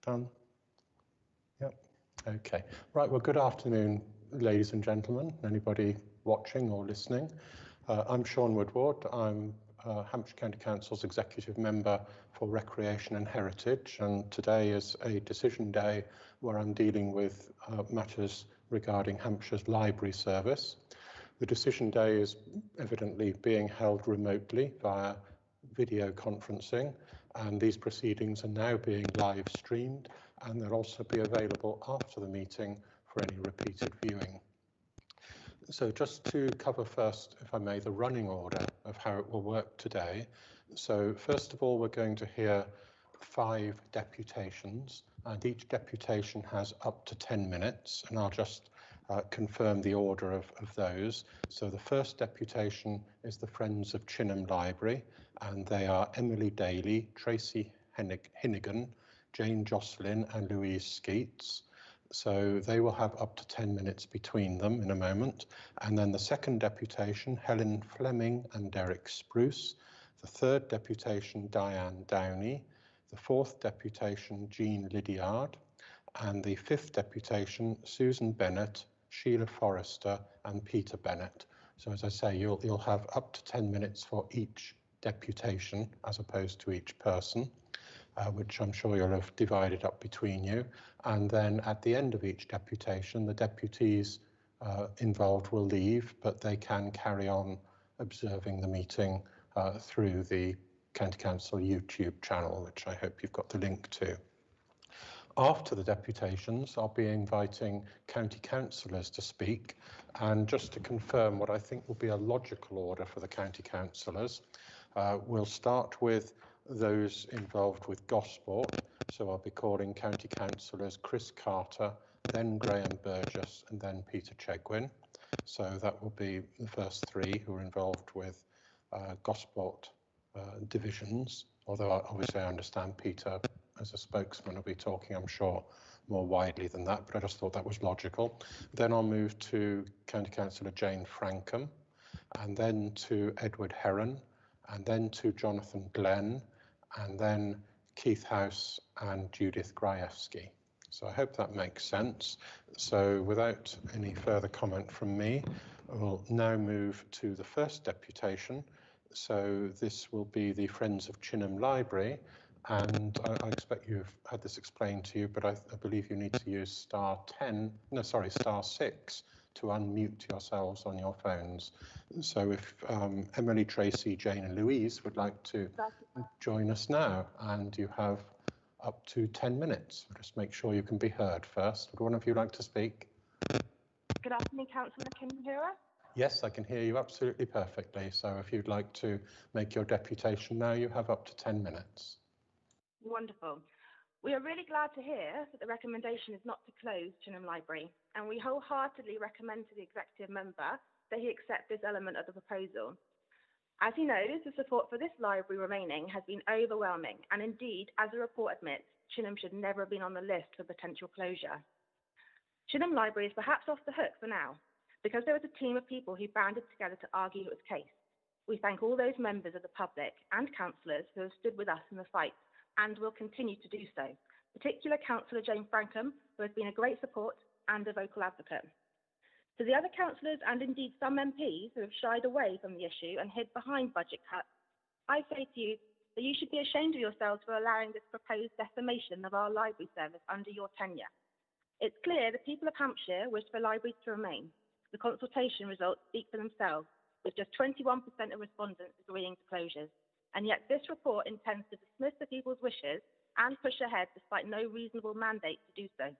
Done? Yep. Okay. Right. Well, good afternoon, ladies and gentlemen, anybody watching or listening. I'm Sean Woodward. I'm Hampshire County Council's Executive Member for Recreation and Heritage, and today is a decision day where I'm dealing with matters regarding Hampshire's library service. The decision day is evidently being held remotely via video conferencing, and these proceedings are now being live streamed, and they'll also be available after the meeting for any repeated viewing. So just to cover first, if I may, the running order of how it will work today. So first of all, we're going to hear 5 deputations, and each deputation has up to 10 minutes, and I'll just confirm the order of those. So the first deputation is the Friends of Chequin Library, and they are Emily Daly, Tracy Hinnigan, Jane Jocelyn and Louise Skeets. So they will have up to 10 minutes between them in a moment. And then the second deputation, Helen Fleming and Derek Spruce. The third deputation, Diane Downey. The fourth deputation, Jean Lydiard. And the fifth deputation, Susan Bennett, Sheila Forrester and Peter Bennett. So as I say, you'll have up to 10 minutes for each deputation as opposed to each person. Which I'm sure you'll have divided up between you. And then at the end of each deputation, the deputies involved will leave, but they can carry on observing the meeting through the County Council YouTube channel, which I hope you've got the link to. After the deputations, I'll be inviting county councillors to speak, and just to confirm what I think will be a logical order for the county councillors, we'll start with those involved with Gosport. So I'll be calling county councillors Chris Carter, then Graham Burgess, and then Peter Chequin. So that will be the first 3 who are involved with Gosport divisions, although obviously I understand Peter as a spokesman will be talking, I'm sure, more widely than that, but I just thought that was logical. Then I'll move to County Councillor Jane Franken, and then to Edward Herron, and then to Jonathan Glenn, and then Keith House and Judith Grajewski. So I hope that makes sense. So without any further comment from me, we'll now move to the first deputation. So this will be the Friends of Chequin Library, and I expect you've had this explained to you, but I believe you need to use star 6 to unmute yourselves on your phones. So if Emily, Tracy, Jane and Louise would like to join us now, and you have up to 10 minutes. Just make sure you can be heard first. Would one of you like to speak? Good afternoon, Councillor. Can you hear us? Yes, I can hear you absolutely perfectly. So if you'd like to make your deputation now, you have up to 10 minutes. Wonderful. We are really glad to hear that the recommendation is not to close Chequin Library, and we wholeheartedly recommend to the executive member that he accept this element of the proposal. As he knows, the support for this library remaining has been overwhelming, and indeed, as the report admits, Chequin should never have been on the list for potential closure. Chequin Library is perhaps off the hook for now, because there was a team of people who banded together to argue its case. We thank all those members of the public and councillors who have stood with us in the fight and will continue to do so, particularly Councillor Jane Franken, who has been a great support and a vocal advocate. To the other councillors and indeed some MPs who have shied away from the issue and hid behind budget cuts, I say to you that you should be ashamed of yourselves for allowing this proposed decimation of our library service under your tenure. It's clear the people of Hampshire wish for libraries to remain. The consultation results speak for themselves, with just 21% of respondents agreeing to closures. And yet this report intends to dismiss the people's wishes and push ahead despite no reasonable mandate to do so.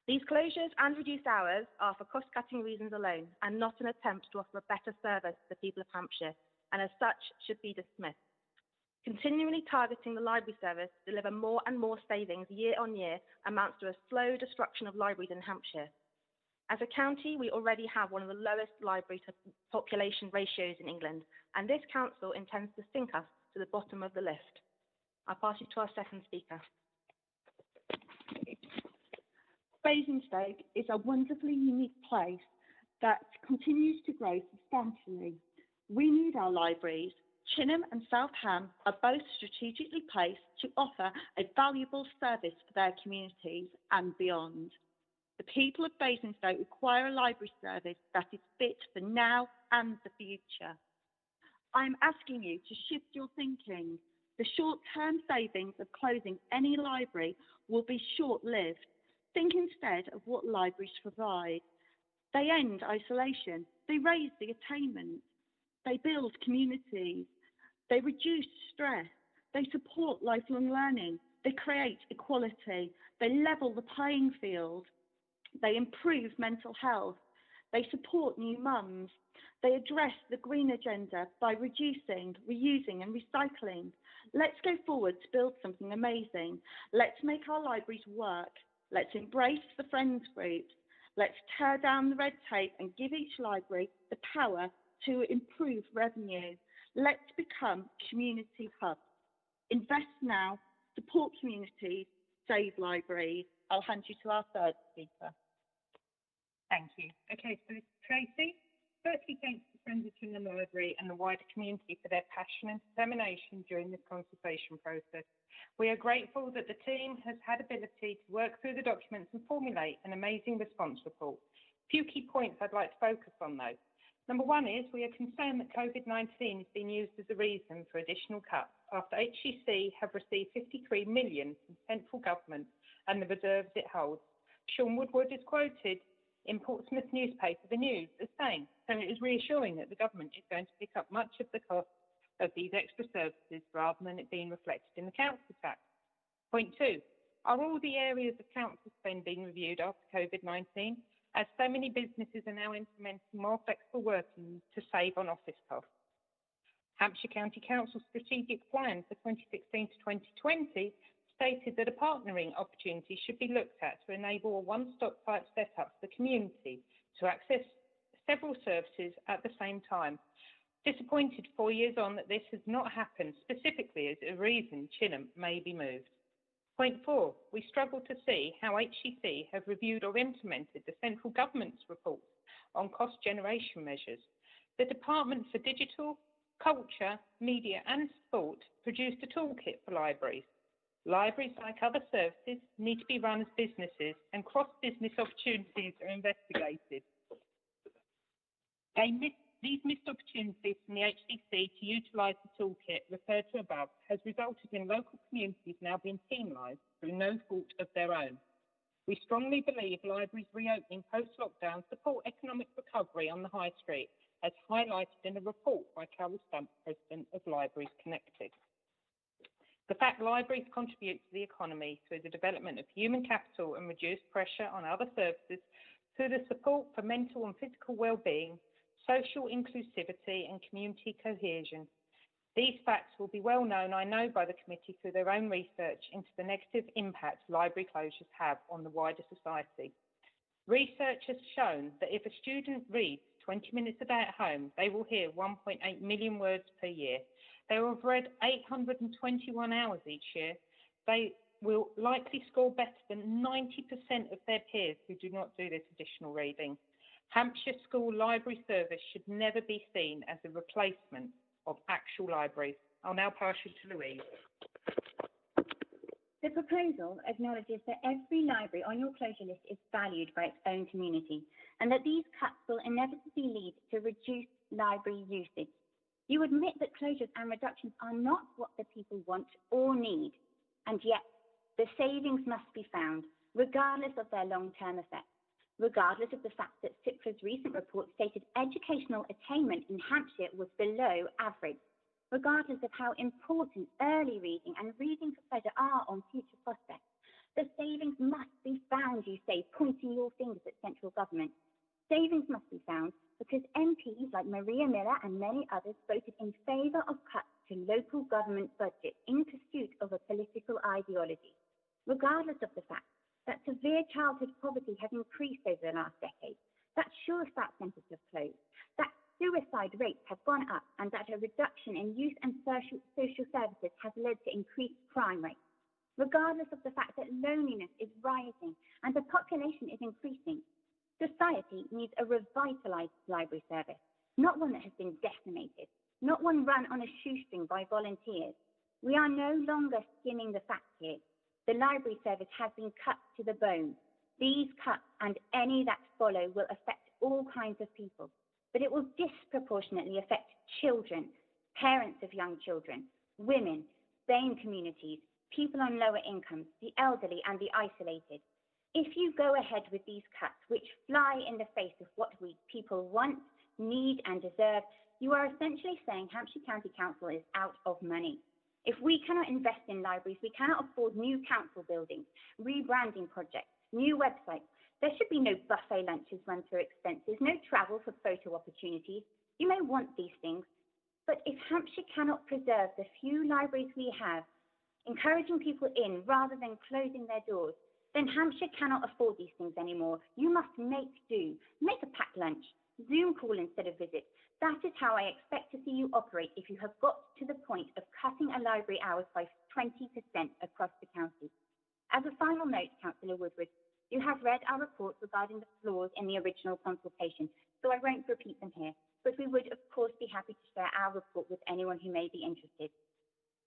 These closures and reduced hours are for cost-cutting reasons alone and not an attempt to offer a better service to the people of Hampshire, and as such should be dismissed. Continually targeting the library service to deliver more and more savings year on year amounts to a slow destruction of libraries in Hampshire. As a county, we already have one of the lowest library to population ratios in England, and this council intends to sink us to the bottom of the list. I'll pass you to our second speaker. Basingstoke is a wonderfully unique place that continues to grow substantially. We need our libraries Chinham and South Ham are both strategically placed to offer a valuable service for their communities and beyond. The people of Basingstoke require a library service that is fit for now and the future. I'm asking you to shift your thinking. The short-term savings of closing any library will be short-lived. Think instead of what libraries provide. They end isolation. They raise the attainment. They build communities. They reduce stress. They support lifelong learning. They create equality. They level the playing field. They improve mental health. They support new mums. They address the green agenda by reducing, reusing and recycling. Let's go forward to build something amazing. Let's make our libraries work. Let's embrace the friends groups. Let's tear down the red tape and give each library the power to improve revenue. Let's become community hubs. Invest now, support communities, save libraries. I'll hand you to our third speaker. Thank you. Okay, so Tracy, firstly, thanks to Friends of Chinham Library and the wider community for their passion and determination during this consultation process. We are grateful that the team has had ability to work through the documents and formulate an amazing response report. A few key points I'd like to focus on though. Number one is we are concerned that COVID-19 is being used as a reason for additional cuts after HEC have received 53 million from central government and the reserves it holds. Sean Woodward is quoted in Portsmouth newspaper, The News, as saying, so it is reassuring that the government is going to pick up much of the cost of these extra services rather than it being reflected in the council tax. Point two, are all the areas of council spend being reviewed after COVID-19, as so many businesses are now implementing more flexible working to save on office costs? Hampshire County Council's strategic plan for 2016 to 2020 stated that a partnering opportunity should be looked at to enable a one-stop type setup for the community to access several services at the same time. Disappointed 4 years on that this has not happened, specifically as a reason Chinham may be moved. Point four, we struggle to see how HEC have reviewed or implemented the central government's reports on cost generation measures. The Department for Digital, Culture, Media and Sport produced a toolkit for libraries. Libraries, like other services, need to be run as businesses and cross-business opportunities are investigated. These missed opportunities from the HCC to utilise the toolkit referred to above has resulted in local communities now being penalised through no fault of their own. We strongly believe libraries reopening post-lockdown support economic recovery on the high street, as highlighted in a report by Carol Stump, President of Libraries Connected. The fact libraries contribute to the economy through the development of human capital and reduced pressure on other services through the support for mental and physical well-being, social inclusivity and community cohesion. These facts will be well known, I know, by the committee through their own research into the negative impact library closures have on the wider society. Research has shown that if a student reads 20 minutes a day at home, they will hear 1.8 million words per year. They will have read 821 hours each year. They will likely score better than 90% of their peers who do not do this additional reading. Hampshire School Library Service should never be seen as a replacement of actual libraries. I'll now pass you to Louise. The proposal acknowledges that every library on your closure list is valued by its own community and that these cuts will inevitably lead to reduced library usage. You admit that closures and reductions are not what the people want or need, and yet the savings must be found, regardless of their long-term effects, regardless of the fact that CIPRA's recent report stated educational attainment in Hampshire was below average, regardless of how important early reading and reading for pleasure are on future prospects. The savings must be found, you say, pointing your fingers at central government. Savings must be found because MPs like Maria Miller and many others voted in favour of cuts to local government budgets in pursuit of a political ideology, regardless of the fact that severe childhood poverty has increased over the last decade, that Sure Start centres have closed, that suicide rates have gone up, and that a reduction in youth and social services has led to increased crime rates, regardless of the fact that loneliness is rising and the population is increasing. Society needs a revitalised library service, not one that has been decimated. not one run on a shoestring by volunteers. We are no longer skimming the facts here. The library service has been cut to the bone. These cuts and any that follow will affect all kinds of people, but it will disproportionately affect children, parents of young children, women, BAME communities, people on lower incomes, the elderly and the isolated. If you go ahead with these cuts, which fly in the face of what we people want, need and deserve, you are essentially saying Hampshire County Council is out of money. If we cannot invest in libraries, we cannot afford new council buildings, rebranding projects, new websites. There should be no buffet lunches run through expenses, no travel for photo opportunities. You may want these things, but if Hampshire cannot preserve the few libraries we have, encouraging people in rather than closing their doors, then Hampshire cannot afford these things anymore. You must make do. Make a packed lunch. Zoom call instead of visit. That is how I expect to see you operate if you have got to the point of cutting a library hours by 20% across the county. As a final note, Councillor Woodward, you have read our report regarding the flaws in the original consultation, so I won't repeat them here, but we would of course be happy to share our report with anyone who may be interested.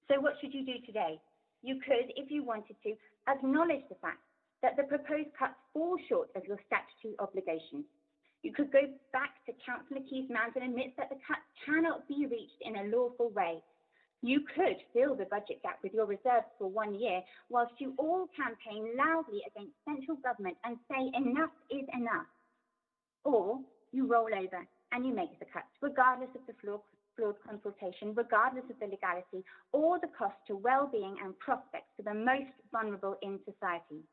So what should you do today? You could, if you wanted to, acknowledge the fact that the proposed cuts fall short of your statutory obligations. You could go back to Councillor Keith-Mans and admit that the cuts cannot be reached in a lawful way. You could fill the budget gap with your reserves for 1 year, whilst you all campaign loudly against central government and say enough is enough. Or you roll over and you make the cuts, regardless of the flawed consultation, regardless of the legality, or the cost to well-being and prospects for the most vulnerable in society.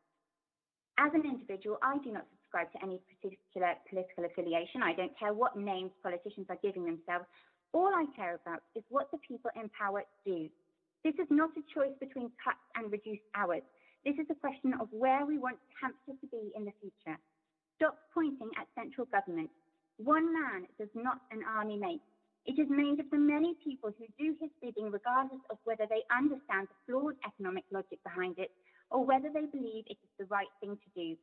As an individual, I do not subscribe to any particular political affiliation. I don't care what names politicians are giving themselves. All I care about is what the people in power do. This is not a choice between cuts and reduced hours. This is a question of where we want Hampshire to be in the future. Stop pointing at central government. One man does not an army make. It is made of the many people who do his bidding regardless of whether they understand the flawed economic logic behind it or whether they believe it is the right thing to do.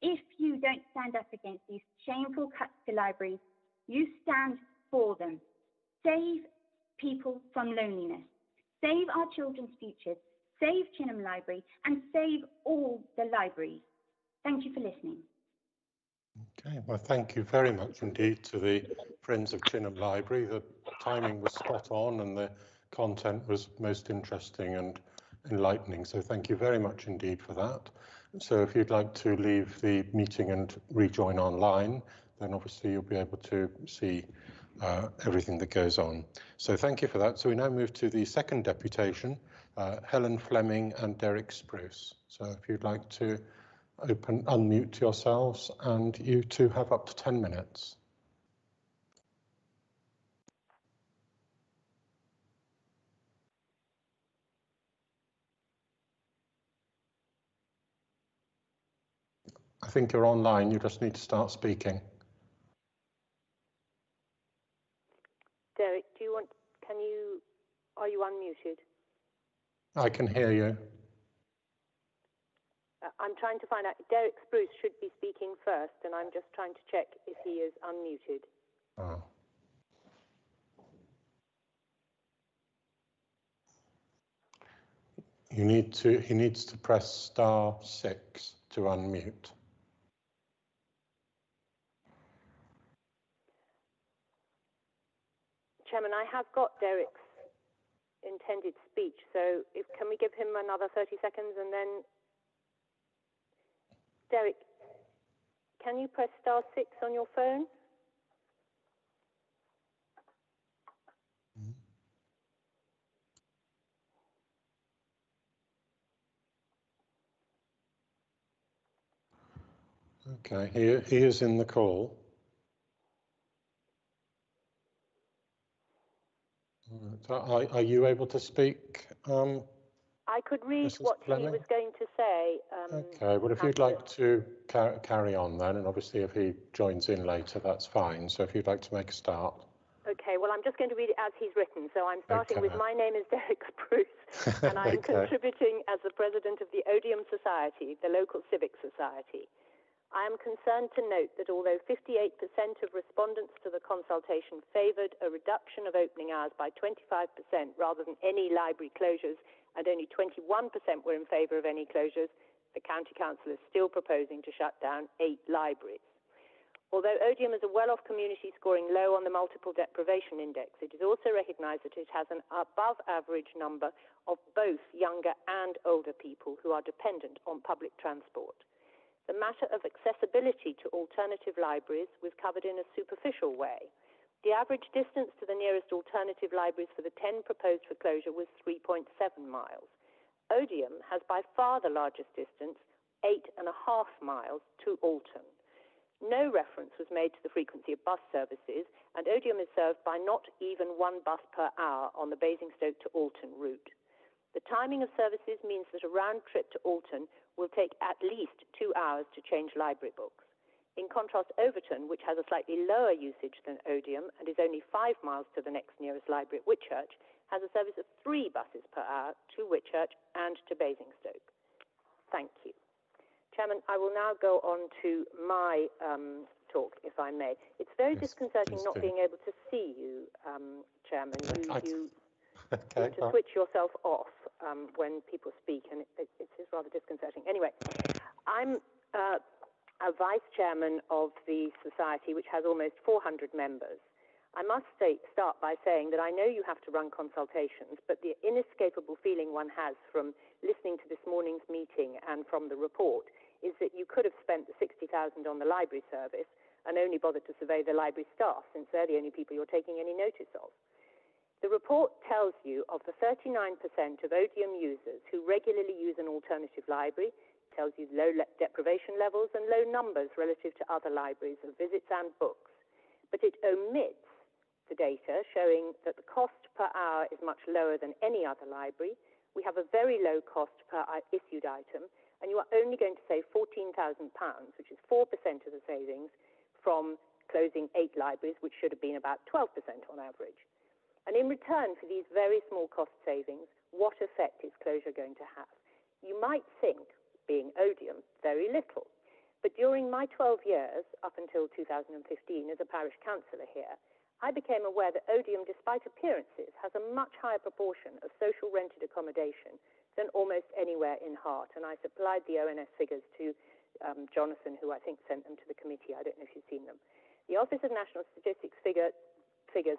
If you don't stand up against these shameful cuts to libraries, you stand for them. Save people from loneliness. Save our children's futures. Save Chinham Library and save all the libraries. Thank you for listening. Okay, well, thank you very much indeed to the Friends of Chinham Library. The timing was spot on and the content was most interesting and enlightening. So thank you very much indeed for that. So if you'd like to leave the meeting and rejoin online, then obviously you'll be able to see everything that goes on. So thank you for that. So we now move to the second deputation, Helen Fleming and Derek Spruce. So if you'd like to unmute yourselves, and you two have up to 10 minutes. I think you're online, you just need to start speaking. Derek, are you unmuted? I can hear you. I'm trying to find out, Derek Spruce should be speaking first, and I'm just trying to check if he is unmuted. Oh. He needs to press *6 to unmute. Chairman, I have got Derek's intended speech, so can we give him another 30 seconds and then... Derek, can you press *6 on your phone? Okay, he is in the call. Are you able to speak? I could read Mrs. what Fleming? he was going to say. Okay, well, if you'd like to carry on then, and obviously if he joins in later, that's fine. So if you'd like to make a start. Okay, well, I'm just going to read it as he's written. So I'm starting with, my name is Derek Spruce, and I'm contributing as the president of the Odium Society, the local civic society. I am concerned to note that although 58% of respondents to the consultation favoured a reduction of opening hours by 25% rather than any library closures, and only 21% were in favour of any closures, the County Council is still proposing to shut down 8 libraries. Although Odium is a well-off community scoring low on the multiple deprivation index, it is also recognised that it has an above-average number of both younger and older people who are dependent on public transport. The matter of accessibility to alternative libraries was covered in a superficial way. The average distance to the nearest alternative libraries for the 10 proposed for closure was 3.7 miles. Odium has by far the largest distance, 8.5 miles, to Alton. No reference was made to the frequency of bus services, and Odium is served by not even 1 bus per hour on the Basingstoke to Alton route. The timing of services means that a round trip to Alton will take at least 2 hours to change library books. In contrast, Overton, which has a slightly lower usage than Odium and is only 5 miles to the next nearest library at Whitchurch, has a service of 3 buses per hour to Whitchurch and to Basingstoke. Thank you. Chairman, I will now go on to my talk, if I may. It's very disconcerting not being able to see you, Chairman. You seem to switch yourself off when people speak, and it is rather disconcerting. Anyway, I'm a vice chairman of the society, which has almost 400 members. I must start by saying that I know you have to run consultations, but the inescapable feeling one has from listening to this morning's meeting and from the report is that you could have spent the $60,000 on the library service and only bothered to survey the library staff, since they're the only people you're taking any notice of. The report tells you of the 39% of Odium users who regularly use an alternative library, tells you low deprivation levels and low numbers relative to other libraries of visits and books. But it omits the data showing that the cost per hour is much lower than any other library. We have a very low cost per issued item, and you are only going to save £14,000, which is 4% of the savings from closing 8 libraries, which should have been about 12% on average. And in return for these very small cost savings, what effect is closure going to have? You might think, being Odium, very little. But during my 12 years, up until 2015 as a parish councillor here, I became aware that Odium, despite appearances, has a much higher proportion of social rented accommodation than almost anywhere in Hart. And I supplied the ONS figures to Jonathan, who I think sent them to the committee. I don't know if you've seen them. The Office of National Statistics figures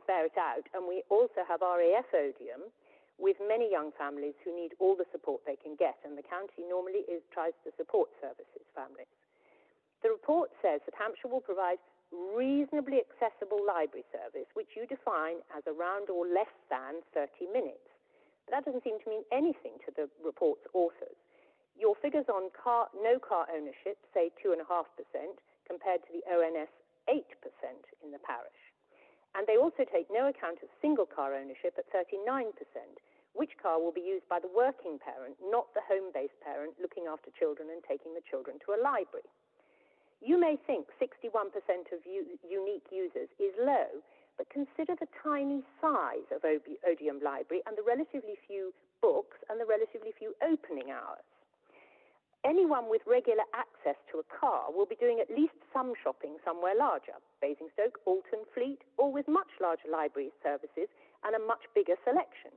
bear it out, and we also have RAF Odium with many young families who need all the support they can get, and the county normally tries to support services families. The report says that Hampshire will provide reasonably accessible library service, which you define as around or less than 30 minutes. But that doesn't seem to mean anything to the report's authors. Your figures on no car ownership say 2.5% compared to the ONS 8% in the parish. And they also take no account of single car ownership at 39%, which car will be used by the working parent, not the home-based parent looking after children and taking the children to a library. You may think 61% of unique users is low, but consider the tiny size of Odium Library and the relatively few books and the relatively few opening hours. Anyone with regular access to a car will be doing at least some shopping somewhere larger, Basingstoke, Alton, Fleet, or with much larger library services and a much bigger selection.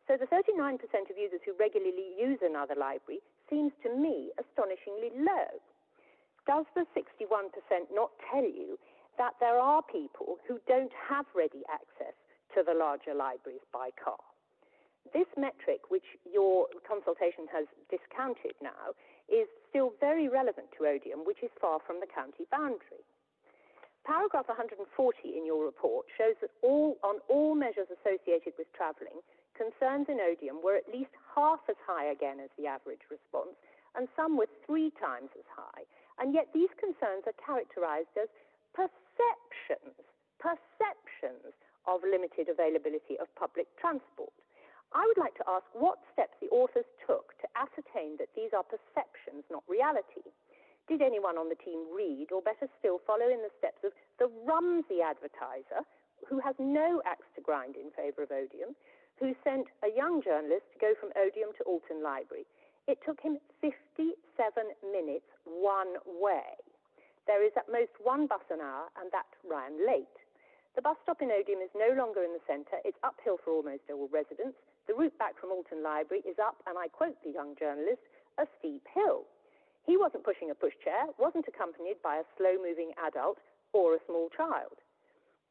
So the 39% of users who regularly use another library seems to me astonishingly low. Does the 61% not tell you that there are people who don't have ready access to the larger libraries by car? This metric, which your consultation has discounted now, is still very relevant to Odium, which is far from the county boundary. Paragraph 140 in your report shows that on all measures associated with travelling, concerns in Odium were at least half as high again as the average response, and some were 3 times as high. And yet these concerns are characterised as perceptions of limited availability of public transport. I would like to ask what steps the authors took to ascertain that these are perceptions, not reality. Did anyone on the team read, or better still, follow in the steps of the Rumsey advertiser, who has no axe to grind in favour of Odium, who sent a young journalist to go from Odium to Alton Library? It took him 57 minutes one way. There is at most one bus an hour, and that ran late. The bus stop in Odium is no longer in the centre. It's uphill for almost all residents. The route back from Alton Library is up, and I quote the young journalist, a steep hill. He wasn't pushing a pushchair, wasn't accompanied by a slow-moving adult or a small child.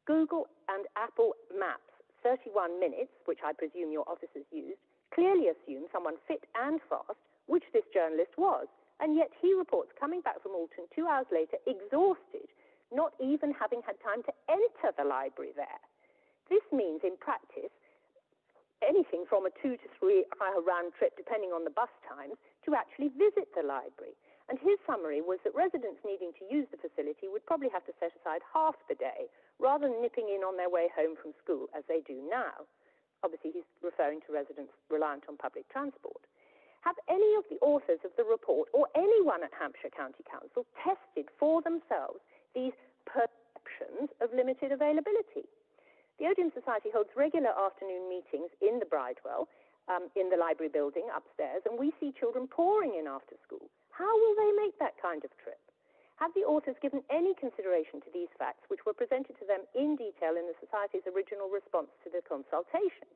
Google and Apple Maps 31 minutes, which I presume your officers used, clearly assume someone fit and fast, which this journalist was, and yet he reports coming back from Alton 2 hours later exhausted, not even having had time to enter the library there. This means, in practice, anything from a 2 to 3 hour round trip, depending on the bus times, to actually visit the library. And his summary was that residents needing to use the facility would probably have to set aside half the day, rather than nipping in on their way home from school, as they do now. Obviously, he's referring to residents reliant on public transport. Have any of the authors of the report, or anyone at Hampshire County Council, tested for themselves these perceptions of limited availability? The Odium Society holds regular afternoon meetings in the Bridewell, in the library building upstairs, and we see children pouring in after school. How will they make that kind of trip? Have the authors given any consideration to these facts, which were presented to them in detail in the Society's original response to the consultation?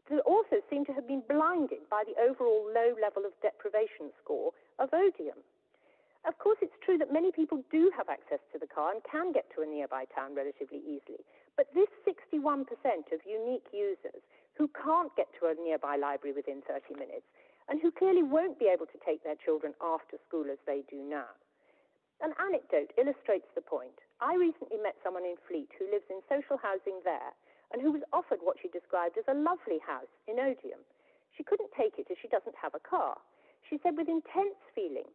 The authors seem to have been blinded by the overall low level of deprivation score of Odium. Of course, it's true that many people do have access to the car and can get to a nearby town relatively easily, but this 61% of unique users who can't get to a nearby library within 30 minutes and who clearly won't be able to take their children after school as they do now. An anecdote illustrates the point. I recently met someone in Fleet who lives in social housing there and who was offered what she described as a lovely house in Odium. She couldn't take it as she doesn't have a car. She said with intense feeling,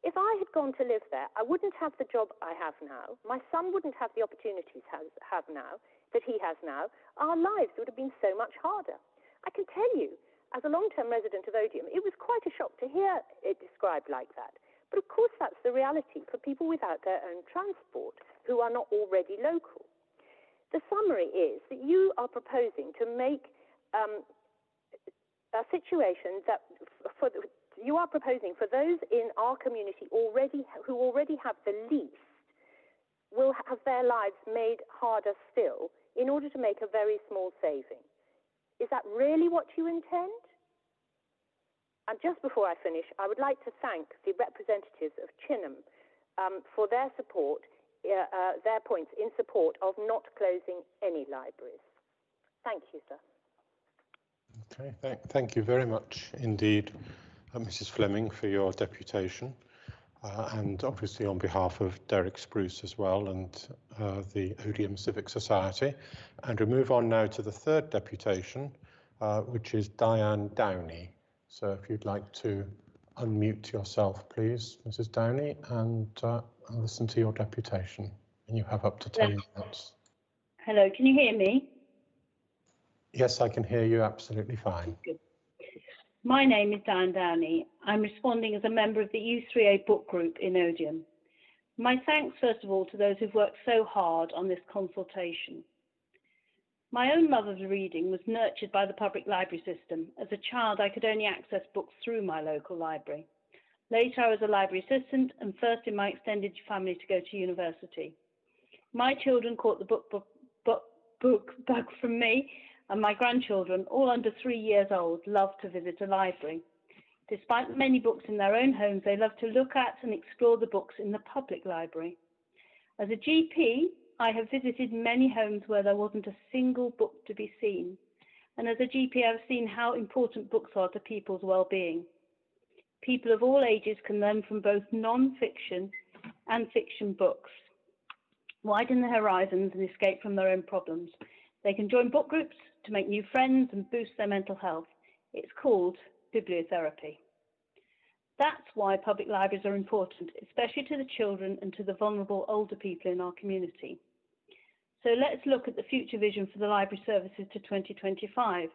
if I had gone to live there, I wouldn't have the job I have now. My son wouldn't have the opportunities that he has now. Our lives would have been so much harder. I can tell you, as a long-term resident of Odium, it was quite a shock to hear it described like that. But of course that's the reality for people without their own transport, who are not already local. The summary is that you are proposing to make a situation that you are proposing for those in our community who already have the least will have their lives made harder still in order to make a very small saving. Is that really what you intend? And just before I finish, I would like to thank the representatives of Chinham for their support, their points in support of not closing any libraries. Thank you, sir. Okay, thank you very much indeed, Mrs. Fleming, for your deputation, and obviously on behalf of Derek Spruce as well and the Odium Civic Society. And we move on now to the third deputation, which is Diane Downey. So if you'd like to unmute yourself, please, Mrs. Downey, and listen to your deputation. And you have up to 10 minutes. Hello, can you hear me? Yes, I can hear you absolutely fine. Good. My name is Diane Downey. I'm responding as a member of the U3A book group in Odium. My thanks, first of all, to those who've worked so hard on this consultation. My own love of reading was nurtured by the public library system. As a child, I could only access books through my local library. Later, I was a library assistant and first in my extended family to go to university. My children caught the book bug from me, and my grandchildren, all under 3 years old, love to visit a library. Despite many books in their own homes, they love to look at and explore the books in the public library. As a GP, I have visited many homes where there wasn't a single book to be seen. And as a GP, I've seen how important books are to people's well-being. People of all ages can learn from both non-fiction and fiction books, widen their horizons and escape from their own problems. They can join book groups to make new friends and boost their mental health. It's called bibliotherapy. That's why public libraries are important, especially to the children and to the vulnerable older people in our community. So let's look at the future vision for the library services to 2025.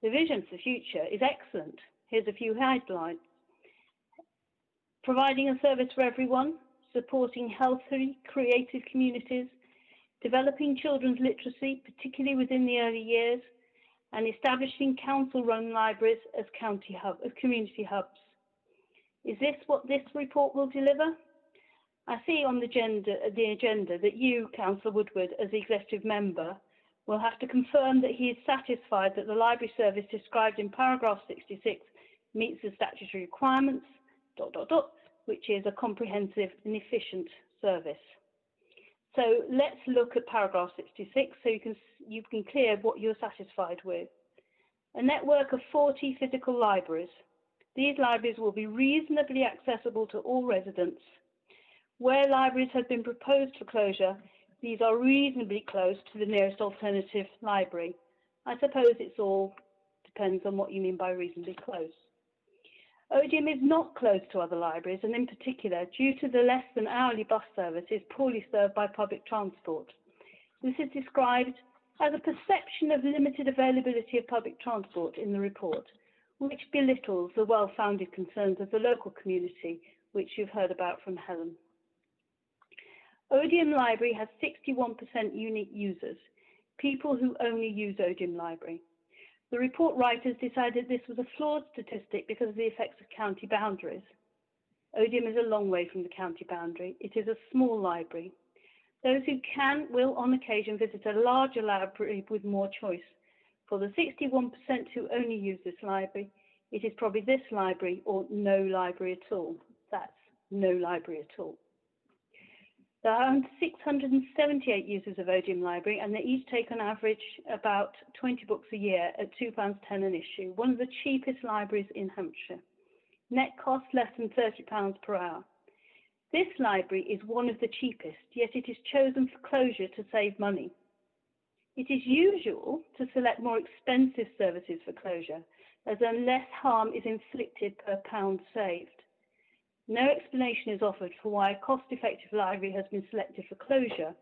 The vision for the future is excellent. Here's a few highlights. Providing a service for everyone, supporting healthy, creative communities, developing children's literacy, particularly within the early years, and establishing council-run libraries as community hubs. Is this what this report will deliver? I see on the agenda that you, Councillor Woodward, as the executive member, will have to confirm that he is satisfied that the library service described in paragraph 66 meets the statutory requirements, ... which is a comprehensive and efficient service. So let's look at paragraph 66 so you can clear what you're satisfied with. A network of 40 physical libraries. These libraries will be reasonably accessible to all residents. Where libraries have been proposed for closure, these are reasonably close to the nearest alternative library. I suppose it's all depends on what you mean by reasonably close. Odium is not close to other libraries, and in particular, due to the less than hourly bus service, is poorly served by public transport. This is described as a perception of limited availability of public transport in the report, which belittles the well-founded concerns of the local community, which you've heard about from Helen. Odium Library has 61% unique users, people who only use Odium Library. The report writers decided this was a flawed statistic because of the effects of county boundaries. Odium is a long way from the county boundary. It is a small library. Those who can will on occasion visit a larger library with more choice. For the 61% who only use this library, it is probably this library or no library at all. That's no library at all. There are 678 users of Odium Library, and they each take on average about 20 books a year at £2.10 an issue, one of the cheapest libraries in Hampshire. Net cost less than £30 per hour. This library is one of the cheapest, yet it is chosen for closure to save money. It is usual to select more expensive services for closure, as then less harm is inflicted per pound saved. No explanation is offered for why a cost-effective library has been selected for closure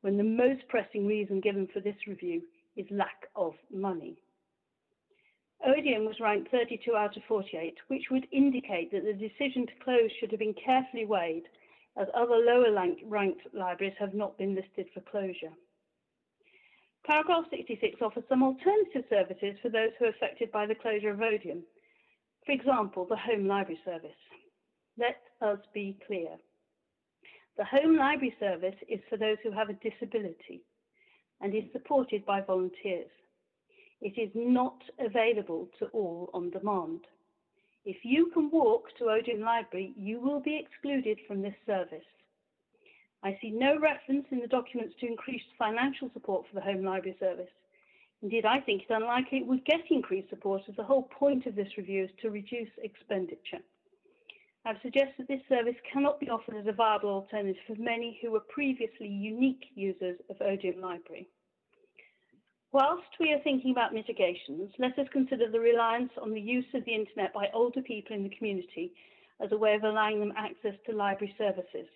when the most pressing reason given for this review is lack of money. Odium was ranked 32 out of 48, which would indicate that the decision to close should have been carefully weighed, as other lower-ranked libraries have not been listed for closure. Paragraph 66 offers some alternative services for those who are affected by the closure of Odium. For example, the home library service. Let us be clear. The home library service is for those who have a disability and is supported by volunteers. It is not available to all on demand. If you can walk to Odium Library, you will be excluded from this service. I see no reference in the documents to increased financial support for the home library service. Indeed, I think it's unlikely it would get increased support, as the whole point of this review is to reduce expenditure. I've suggested this service cannot be offered as a viable alternative for many who were previously unique users of Odium Library. Whilst we are thinking about mitigations, let us consider the reliance on the use of the internet by older people in the community as a way of allowing them access to library services.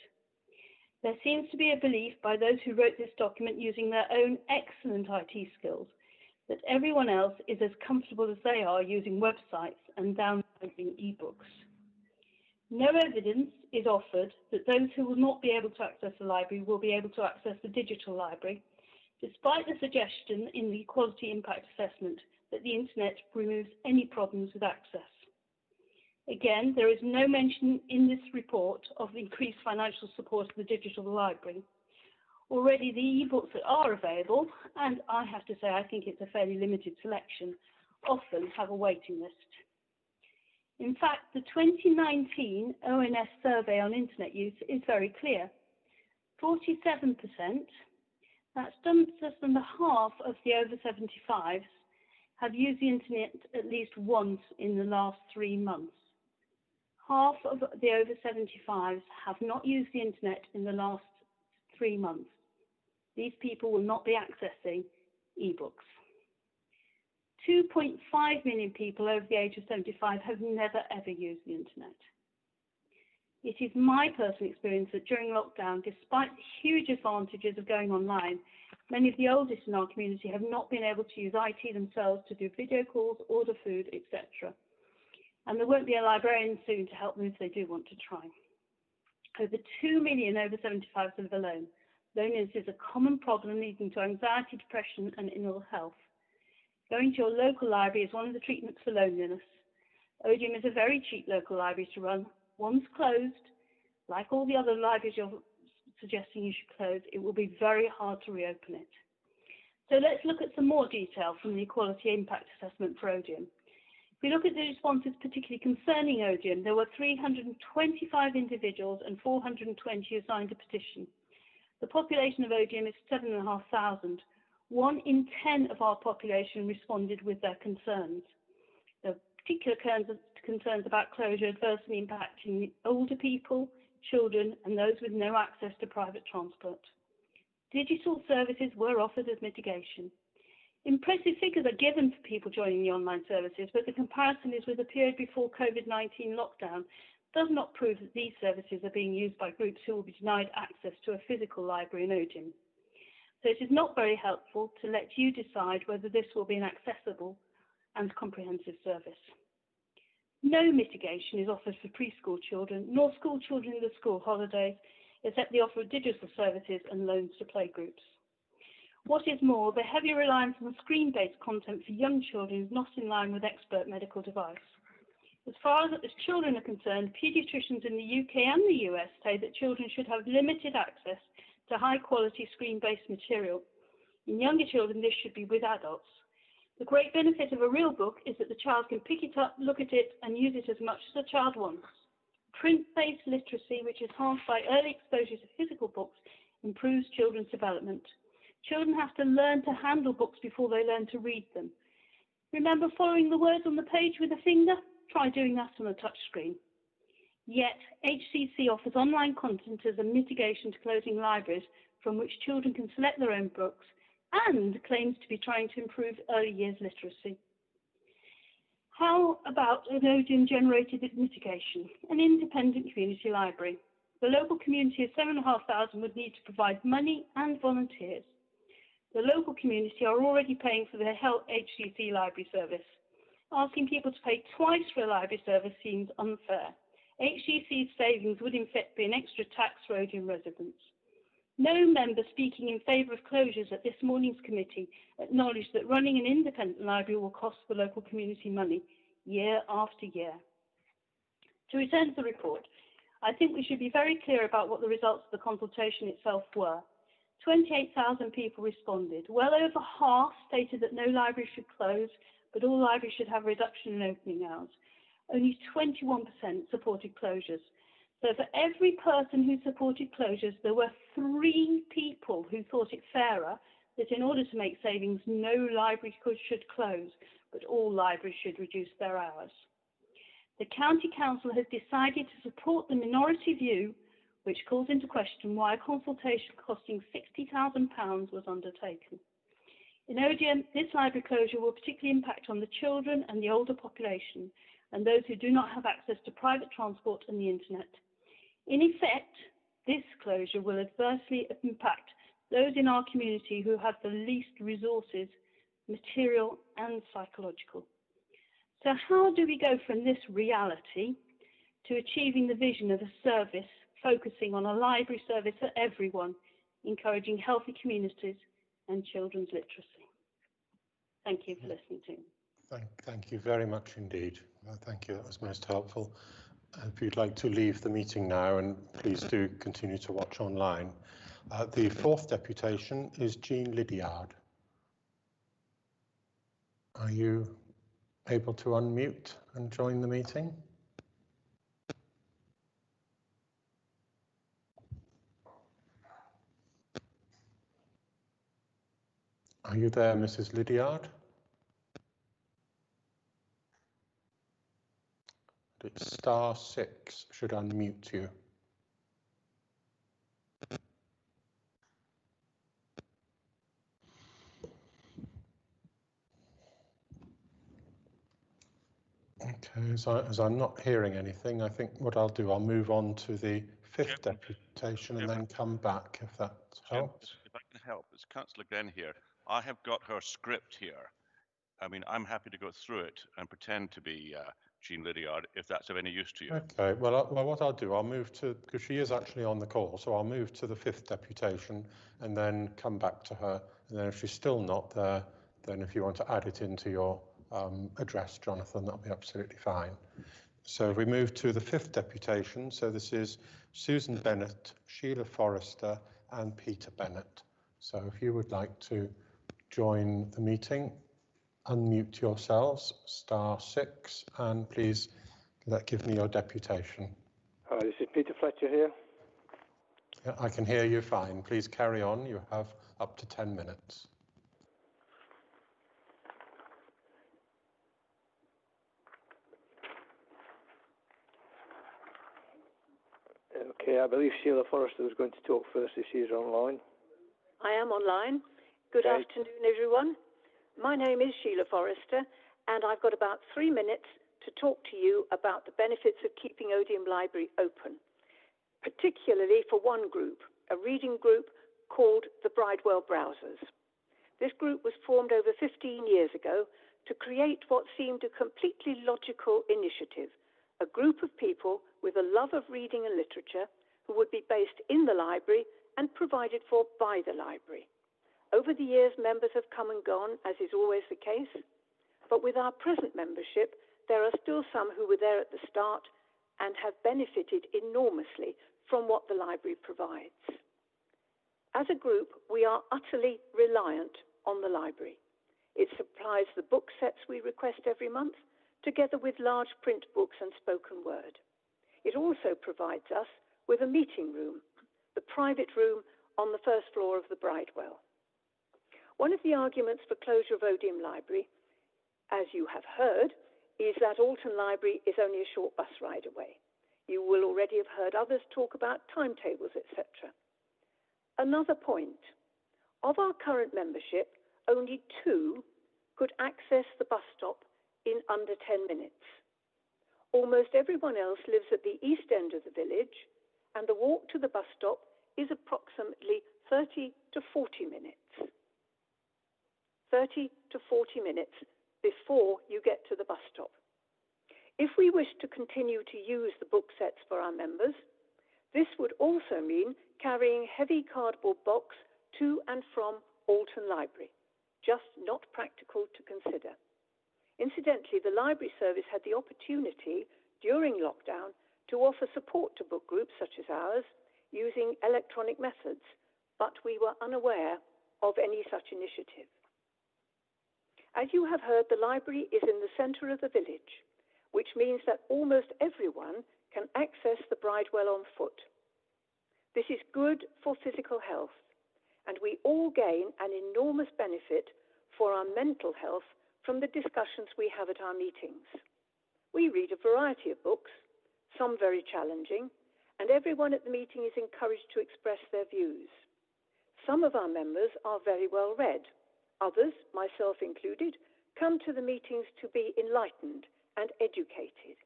There seems to be a belief by those who wrote this document using their own excellent IT skills that everyone else is as comfortable as they are using websites and downloading ebooks. No evidence is offered that those who will not be able to access the library will be able to access the digital library, despite the suggestion in the Quality Impact Assessment that the internet removes any problems with access. Again, there is no mention in this report of increased financial support of the digital library. Already the ebooks that are available, and I have to say I think it's a fairly limited selection, often have a waiting list. In fact, the 2019 ONS survey on internet use is very clear. 47%, that's just under half of the over 75s, have used the internet at least once in the last 3 months. Half of the over 75s have not used the internet in the last 3 months. These people will not be accessing ebooks. 2.5 million people over the age of 75 have never ever used the internet. It is my personal experience that during lockdown, despite the huge advantages of going online, many of the oldest in our community have not been able to use IT themselves to do video calls, order food, etc. And there won't be a librarian soon to help them if they do want to try. Over 2 million over 75s live alone. Loneliness is a common problem leading to anxiety, depression, and ill health. Going to your local library is one of the treatments for loneliness. Odium is a very cheap local library to run. Once closed, Like all the other libraries you're suggesting you should close, it will be very hard to reopen it. So let's look at some more detail from the Equality Impact Assessment for Odium. If we look at the responses particularly concerning Odium, there were 325 individuals and 420 who signed a petition. The population of Odium is 7,500. 1 in 10 of our population responded with their concerns. There are particular concerns about closure adversely impacting older people, children, and those with no access to private transport. Digital services were offered as mitigation. Impressive figures are given for people joining the online services, but the comparison is with the period before COVID-19 lockdown does not prove that these services are being used by groups who will be denied access to a physical library in Odium. So it is not very helpful to let you decide whether this will be an accessible and comprehensive service. No mitigation is offered for preschool children, nor school children in the school holidays, except the offer of digital services and loans to playgroups. What is more, the heavy reliance on screen-based content for young children is not in line with expert medical advice. As far as children are concerned, paediatricians in the UK and the US say that children should have limited access to high-quality screen-based material. In younger children, this should be with adults. The great benefit of a real book is that the child can pick it up, look at it, and use it as much as the child wants. Print-based literacy, which is enhanced by early exposure to physical books, improves children's development. Children have to learn to handle books before they learn to read them. Remember following the words on the page with a finger? Try doing that on a touch screen. Yet, HCC offers online content as a mitigation to closing libraries from which children can select their own books and claims to be trying to improve early years literacy. How about an Odium-generated mitigation, an independent community library? The local community of 7,500 would need to provide money and volunteers. The local community are already paying for their HCC library service. Asking people to pay twice for a library service seems unfair. HCC's savings would in fact be an extra tax for Odium residents. No member speaking in favour of closures at this morning's committee acknowledged that running an independent library will cost the local community money year after year. To return to the report, I think we should be very clear about what the results of the consultation itself were. 28,000 people responded. Well over half stated that no library should close, but all libraries should have a reduction in opening hours. Only 21% supported closures. So for every person who supported closures, there were 3 people who thought it fairer that in order to make savings, no library should close, but all libraries should reduce their hours. The County Council has decided to support the minority view, which calls into question why a consultation costing £60,000 was undertaken. In Odium, this library closure will particularly impact on the children and the older population and those who do not have access to private transport and the internet. In effect, this closure will adversely impact those in our community who have the least resources, material and psychological. So how do we go from this reality to achieving the vision of a service focusing on a library service for everyone, encouraging healthy communities and children's literacy? Thank you for listening to me. Thank you very much indeed. Thank you, that was most helpful. If you'd like to leave the meeting now, and please do continue to watch online. The 4th deputation is Jean Lydiard. Are you able to unmute and join the meeting? Are you there, Mrs. Lydiard? It's *6 should unmute you. Okay, as I'm not hearing anything, I think what I'll do, I'll move on to the 5th deputation and then come back, if that helps. If I can help, it's Councillor Glenn here. I have got her script here. I mean, I'm happy to go through it and pretend to be Jean Lydiard, if that's of any use to you. Okay, well, what I'll do, I'll move to, because she is actually on the call, so I'll move to the 5th deputation and then come back to her. And then if she's still not there, then if you want to add it into your address, Jonathan, that'll be absolutely fine. So we move to the 5th deputation. So this is Susan Bennett, Sheila Forrester and Peter Bennett. So if you would like to join the meeting, unmute yourselves, *6, and please give me your deputation. Hi, this is Peter Fletcher here. Yeah, I can hear you fine. Please carry on. You have up to 10 minutes. Okay, I believe Sheila Forrester was going to talk first if she's online. I am online. Good Okay. afternoon, everyone. My name is Sheila Forrester, and I've got about 3 minutes to talk to you about the benefits of keeping Odium Library open, particularly for one group, a reading group called the Bridewell Browsers. This group was formed over 15 years ago to create what seemed a completely logical initiative, a group of people with a love of reading and literature who would be based in the library and provided for by the library. Over the years, members have come and gone, as is always the case, but with our present membership, there are still some who were there at the start and have benefited enormously from what the library provides. As a group, we are utterly reliant on the library. It supplies the book sets we request every month, together with large print books and spoken word. It also provides us with a meeting room, the private room on the first floor of the Bridewell. One of the arguments for closure of Odium Library, as you have heard, is that Alton Library is only a short bus ride away. You will already have heard others talk about timetables, etc. Another point, of our current membership, only 2 could access the bus stop in under 10 minutes. Almost everyone else lives at the east end of the village, and the walk to the bus stop is approximately 30 to 40 minutes. 30 to 40 minutes before you get to the bus stop. If we wish to continue to use the book sets for our members, this would also mean carrying heavy cardboard box to and from Alton Library, just not practical to consider. Incidentally, the library service had the opportunity during lockdown to offer support to book groups such as ours using electronic methods, but we were unaware of any such initiative. As you have heard, the library is in the centre of the village, which means that almost everyone can access the Bridewell on foot. This is good for physical health, and we all gain an enormous benefit for our mental health from the discussions we have at our meetings. We read a variety of books, some very challenging, and everyone at the meeting is encouraged to express their views. Some of our members are very well read. Others, myself included, come to the meetings to be enlightened and educated.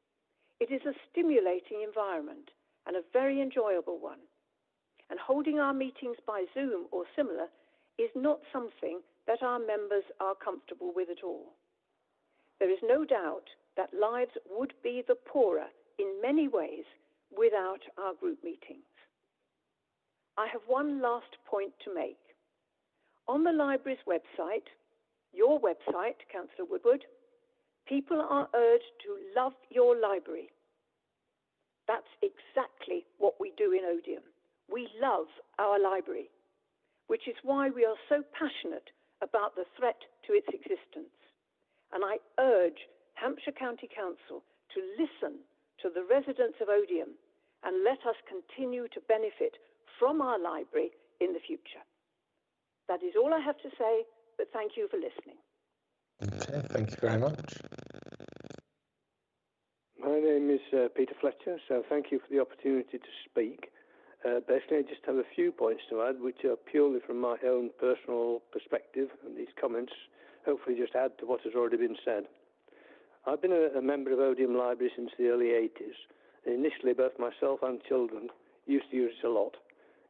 It is a stimulating environment and a very enjoyable one. And holding our meetings by Zoom or similar is not something that our members are comfortable with at all. There is no doubt that lives would be the poorer in many ways without our group meetings. I have one last point to make. On the library's website, your website, Councillor Woodward, people are urged to love your library. That's exactly what we do in Odium. We love our library, which is why we are so passionate about the threat to its existence. And I urge Hampshire County Council to listen to the residents of Odium and let us continue to benefit from our library in the future. That is all I have to say, but thank you for listening. Okay, thank you very much. My name is Peter Fletcher, so thank you for the opportunity to speak. Basically, I just have a few points to add, which are purely from my own personal perspective, and these comments hopefully just add to what has already been said. I've been a member of Odium Library since the early 80s. Initially, both myself and children used to use it a lot.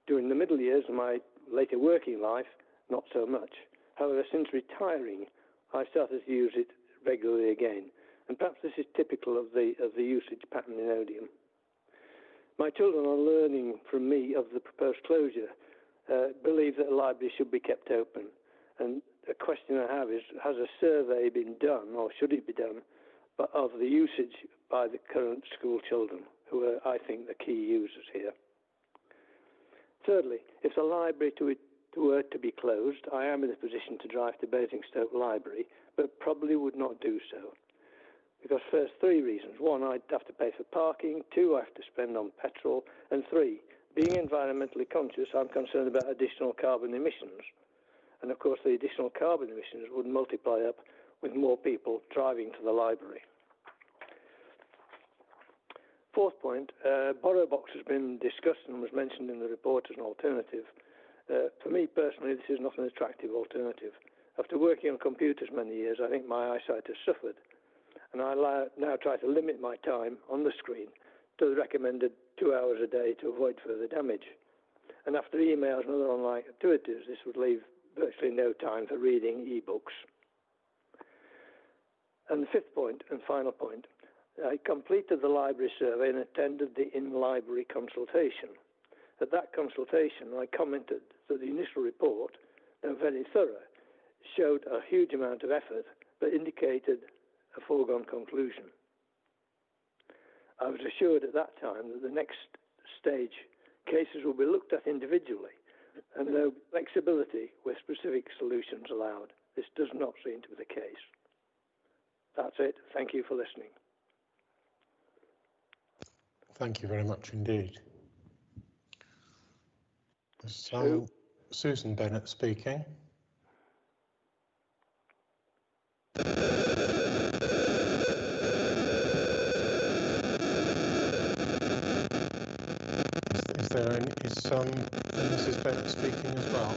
During the middle years of my later working life, not so much. However, since retiring, I started to use it regularly again, and perhaps this is typical of the usage pattern in Odium. My children are learning from me of the proposed closure, believe that the library should be kept open. And a question I have is, has a survey been done, or should it be done, but of the usage by the current school children, who are, I think, the key users here. Thirdly, if the library were to be closed, I am in a position to drive to Basingstoke Library, but probably would not do so. Because first, 3 reasons. 1, I'd have to pay for parking. 2, I have to spend on petrol. And 3, being environmentally conscious, I'm concerned about additional carbon emissions. And of course, the additional carbon emissions would multiply up with more people driving to the library. 4th point, borrow box has been discussed and was mentioned in the report as an alternative. For me personally, this is not an attractive alternative. After working on computers many years, I think my eyesight has suffered, and I now try to limit my time on the screen to the recommended 2 hours a day to avoid further damage. And after emails and other online activities, this would leave virtually no time for reading e-books. And the 5th point and final point, I completed the library survey and attended the in-library consultation. At that consultation, I commented that the initial report, though very thorough, showed a huge amount of effort, but indicated a foregone conclusion. I was assured at that time that the next stage cases will be looked at individually, and there will be flexibility with specific solutions allowed. This does not seem to be the case. That's it. Thank you for listening. Thank you very much indeed. Susan Bennett speaking. Is Mrs. Bennett speaking as well?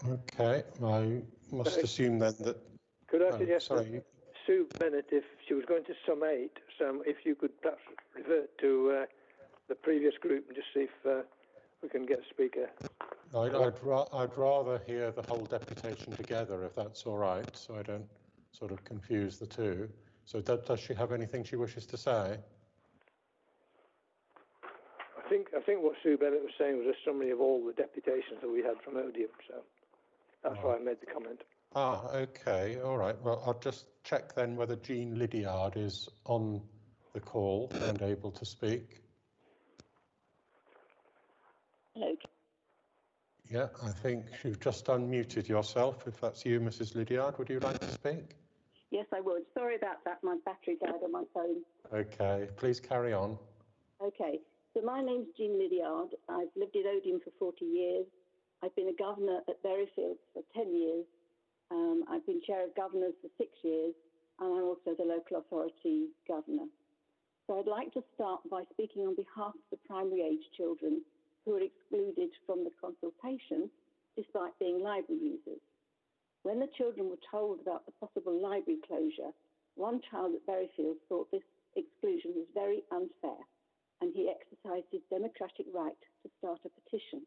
Okay, I must assume then that... Could I suggest that Sue Bennett, if she was going to summate, if you could perhaps revert to the previous group and just see if we can get a speaker. I'd rather hear the whole deputation together, if that's all right, so I don't sort of confuse the two. So does she have anything she wishes to say? I think what Sue Bennett was saying was a summary of all the deputations that we had from Odium, so that's why I made the comment. Ah, okay, all right. Well, I'll just check then whether Jean Lydiard is on the call and able to speak. Hello. Yeah, I think you've just unmuted yourself. If that's you, Mrs. Lydiard, would you like to speak? Yes, I would. Sorry about that. My battery died on my phone. Okay, please carry on. Okay, so my name's Jean Lydiard. I've lived in Odium for 40 years. I've been a governor at Berryfield for 10 years. I've been chair of governors for 6 years, and I'm also the local authority governor. So I'd like to start by speaking on behalf of the primary age children who are excluded from the consultation despite being library users. When the children were told about the possible library closure, one child at Berryfield thought this exclusion was very unfair, and he exercised his democratic right to start a petition.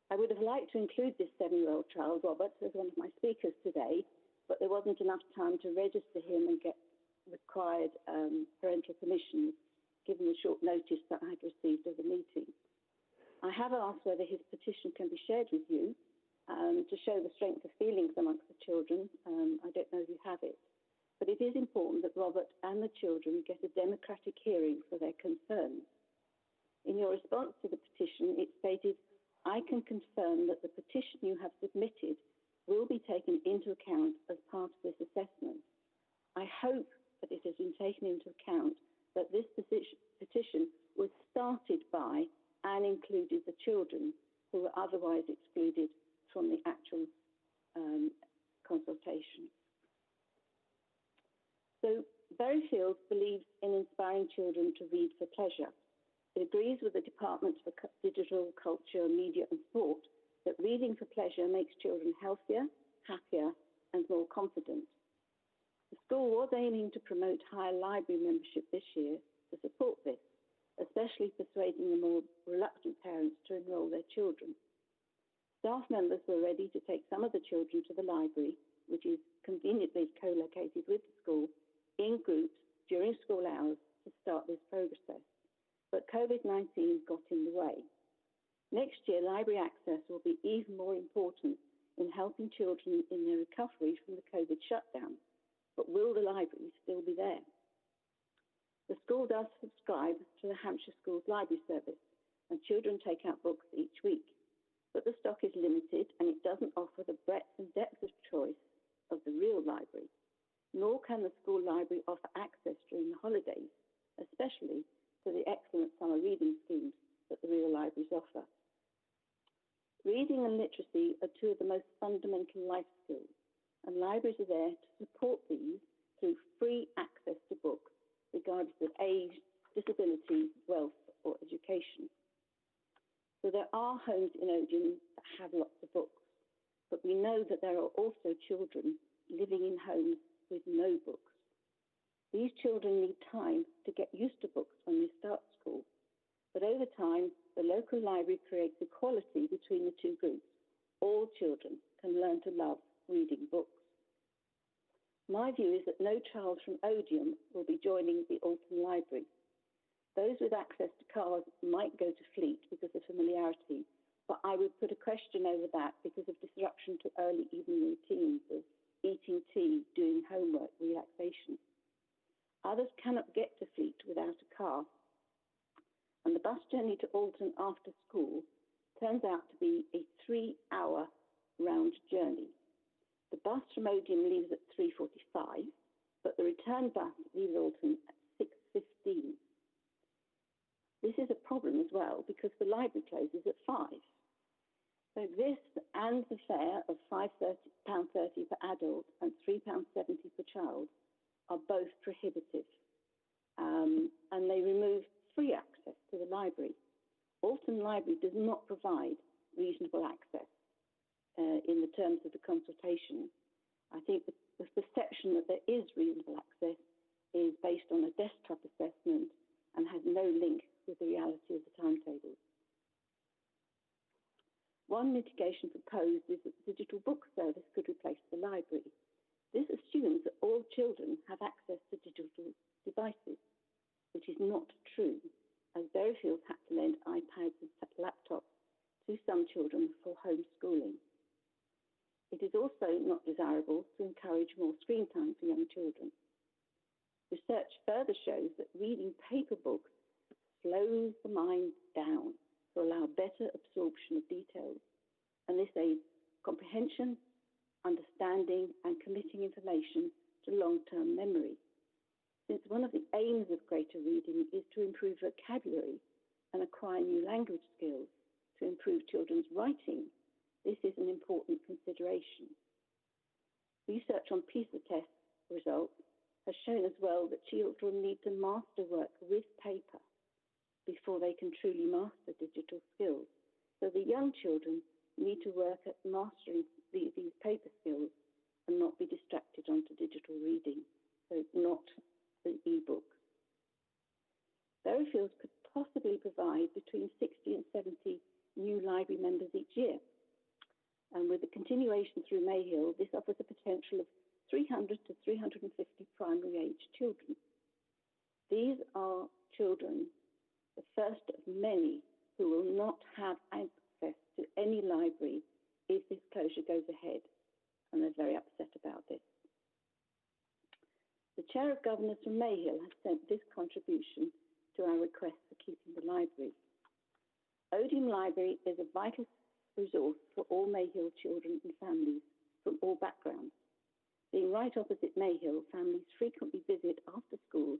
I would have liked to include this 7-year-old child, Robert, as one of my speakers today, but there wasn't enough time to register him and get required parental permission, given the short notice that I had received of the meeting. I have asked whether his petition can be shared with you to show the strength of feelings amongst the children. I don't know if you have it, but it is important that Robert and the children get a democratic hearing for their concerns. In your response to the petition, it stated, "I can confirm that the petition you have submitted will be taken into account as part of this assessment. I hope that it has been taken into account that this petition was started by and included the children who were otherwise excluded from the actual consultation." So Berryfield believes in inspiring children to read for pleasure. It agrees with the Department for Digital Culture, Media and Sport that reading for pleasure makes children healthier, happier and more confident. The school was aiming to promote higher library membership this year to support this, especially persuading the more reluctant parents to enrol their children. Staff members were ready to take some of the children to the library, which is conveniently co-located with the school, in groups during school hours to start this process. but COVID-19 got in the way. Next year, library access will be even more important in helping children in their recovery from the COVID shutdown. But will the library still be there? The school does subscribe to the Hampshire Schools Library Service, and children take out books each week. But the stock is limited, and it doesn't offer the breadth and depth of choice of the real library. Nor can the school library offer access during the holidays, especially to the excellent summer reading schemes that the real libraries offer. Reading and literacy are two of the most fundamental life skills, and libraries are there to support these through free access to books, regardless of age, disability, wealth, or education. So there are homes in Odium that have lots of books, but we know that there are also children living in homes with no books. These children need time to get used to books when they start school, but over time, the local library creates equality between the two groups. All children can learn to love reading books. My view is that no child from Odium will be joining the Alton Library. Those with access to cars might go to Fleet because of familiarity, but I would put a question over that because of disruption to early evening routines of eating tea, doing homework, relaxation. Others cannot get to Fleet without a car, and the bus journey to Alton after school turns out to be a 3-hour round journey. The bus from Odium leaves at 3:45, but the return bus leaves Alton at 6:15. This is a problem as well because the library closes at 5. So this and the fare of £5.30 per adult and £3.70 per child are both prohibitive, and they remove free access to the library. Alton Library does not provide reasonable access in the terms of the consultation. I think the perception that there is reasonable access is based on a desktop assessment and has no link with the reality of the timetables. One mitigation proposed is that the digital book service could replace the library. This assumes that all children have access to digital devices, which is not true, as Berryfields had to lend iPads and laptops to some children for homeschooling. It is also not desirable to encourage more screen time for young children. Research further shows that reading paper books slows the mind down to allow better absorption of details, and this aids comprehension, understanding, and committing information to long-term memory. Since one of the aims of greater reading is to improve vocabulary and acquire new language skills to improve children's writing, this is an important consideration. Research on PISA test results has shown as well that children need to master work with paper before they can truly master digital skills. So the young children need to work at mastering these paper skills and not be distracted onto digital reading, so not the e-books. Berryfields could possibly provide between 60 and 70 new library members each year. And with the continuation through Mayhill, this offers a potential of 300 to 350 primary age children. These are children, the first of many, who will not have access to any library if this closure goes ahead, and they're very upset about this. The Chair of Governors from Mayhill has sent this contribution to our request for keeping the library. Odium Library is a vital resource for all Mayhill children and families from all backgrounds. Being right opposite Mayhill, families frequently visit after school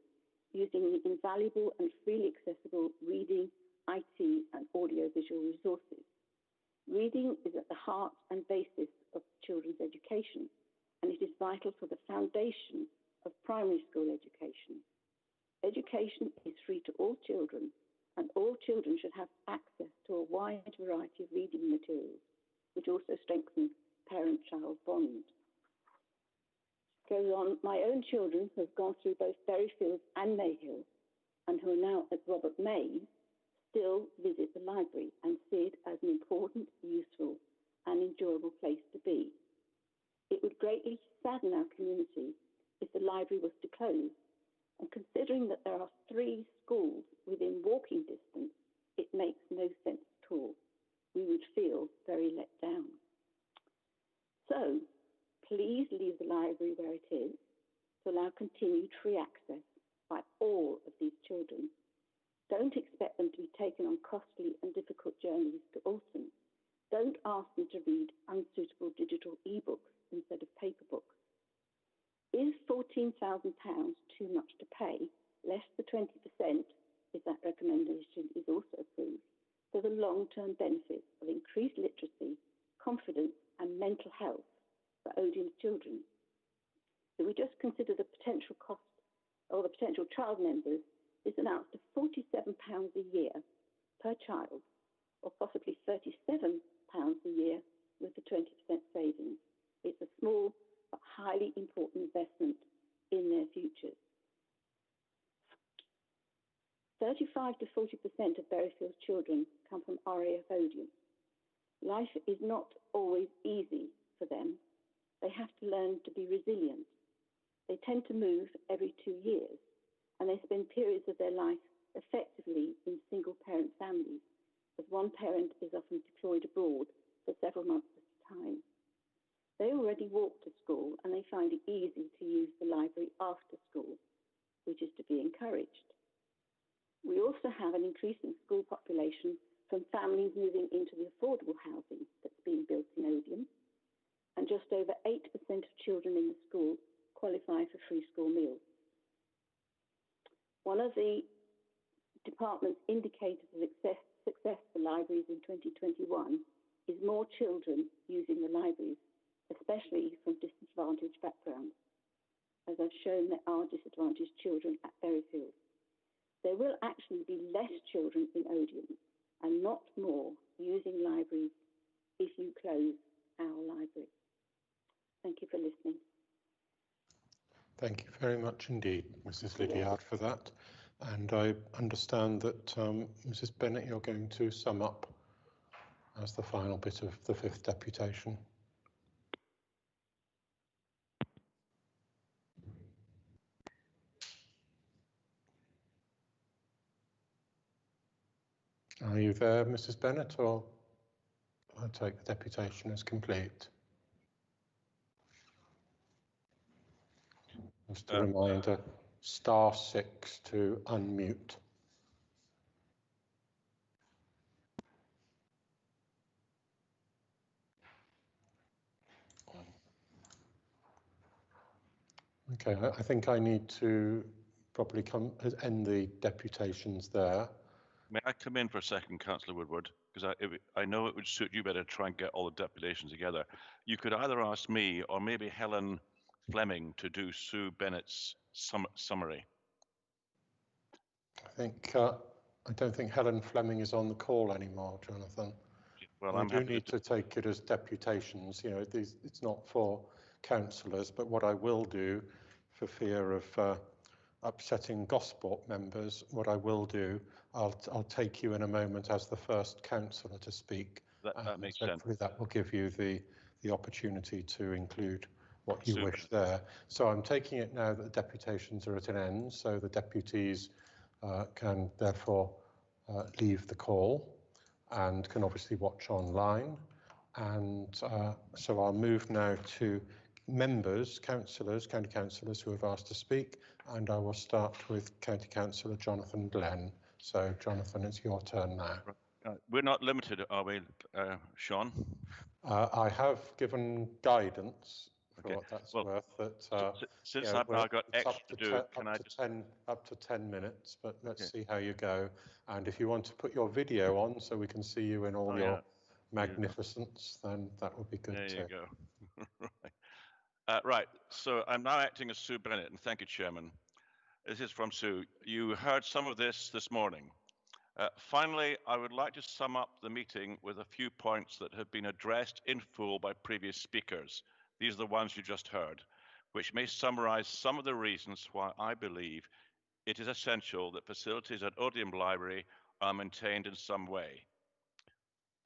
using the invaluable and freely accessible reading, IT, and audiovisual resources. Reading is at the heart and basis of children's education, and it is vital for the foundation of primary school education. Education is free to all children, and all children should have access to a wide variety of reading materials, which also strengthen parent-child bond. Goes on, my own children who have gone through both Berryfields and Mayhill, and who are now at Robert Mays, still visit the library and see it as an important, useful, and enjoyable place to be. It would greatly sadden our community if the library was to close, and considering Considering that there are 3 schools within walking distance, it makes no sense at all. We would feel very let down. So, please leave the library where it is to allow continued free access by all of these children. Don't expect them to be taken on costly and difficult journeys to Alton. Don't ask them to read unsuitable digital e-books instead of paper books. Is £14,000 too much to pay, less the 20% if that recommendation is also approved, for the long-term benefits of increased literacy, confidence and mental health for Odium's children? So we just consider the potential cost or the potential child members is announced to £47 a year per child, or possibly £37 a year with the 20% savings. It's a small but highly important investment in their futures. 35 to 40% of Berryfield's children come from RAF Odium. Life is not always easy for them. They have to learn to be resilient. They tend to move every 2 years, and they spend periods of their life effectively in single-parent families, as one parent is often deployed abroad for several months at a time. They already walk to school, and they find it easy to use the library after school, which is to be encouraged. We also have an increasing school population from families moving into the affordable housing that's being built in Odium, and just over 8% of children in the school qualify for free school meals. One of the department's indicators of success for libraries in 2021 is more children using the libraries, especially from disadvantaged backgrounds. As I've shown, there are disadvantaged children at Berryfield. There will actually be less children in Odium and not more using libraries if you close our library. Thank you for listening. Thank you very much indeed, Mrs. Lydiard, for that. And I understand that Mrs. Bennett, you're going to sum up as the final bit of the 5th deputation. Are you there, Mrs. Bennett, or I take the deputation as complete? Just a reminder, *6 to unmute. Okay, I think I need to probably end the deputations there. May I come in for a second, Councillor Woodward? Because I know it would suit you better to try and get all the deputations together. You could either ask me or maybe Helen Fleming to do Sue Bennett's summary. I don't think Helen Fleming is on the call anymore, Jonathan. Well, I do need to take it as deputations. You know, it's not for councillors, but what I will do, for fear of upsetting Gosport members, what I will do, I'll take you in a moment as the first councillor to speak. That makes sense. Hopefully that will give you the opportunity to include what you wish there. So I'm taking it now that the deputations are at an end, so the deputies can therefore leave the call and can obviously watch online. And so I'll move now to members, councillors, county councillors who have asked to speak, and I will start with County Councillor Jonathan Glenn. So Jonathan, it's your turn now. We're not limited, are we, Sean? I have given guidance for what that's worth. That since I've now got extra to do, can I just up to 10 minutes? But let's see how you go. And if you want to put your video on so we can see you in all your magnificence, then that would be good too. There you go. Right. So I'm now acting as Sue Bennett, and thank you, Chairman. This is from Sue. You heard some of this morning. Finally, I would like to sum up the meeting with a few points that have been addressed in full by previous speakers. These are the ones you just heard, which may summarize some of the reasons why I believe it is essential that facilities at Odium Library are maintained in some way.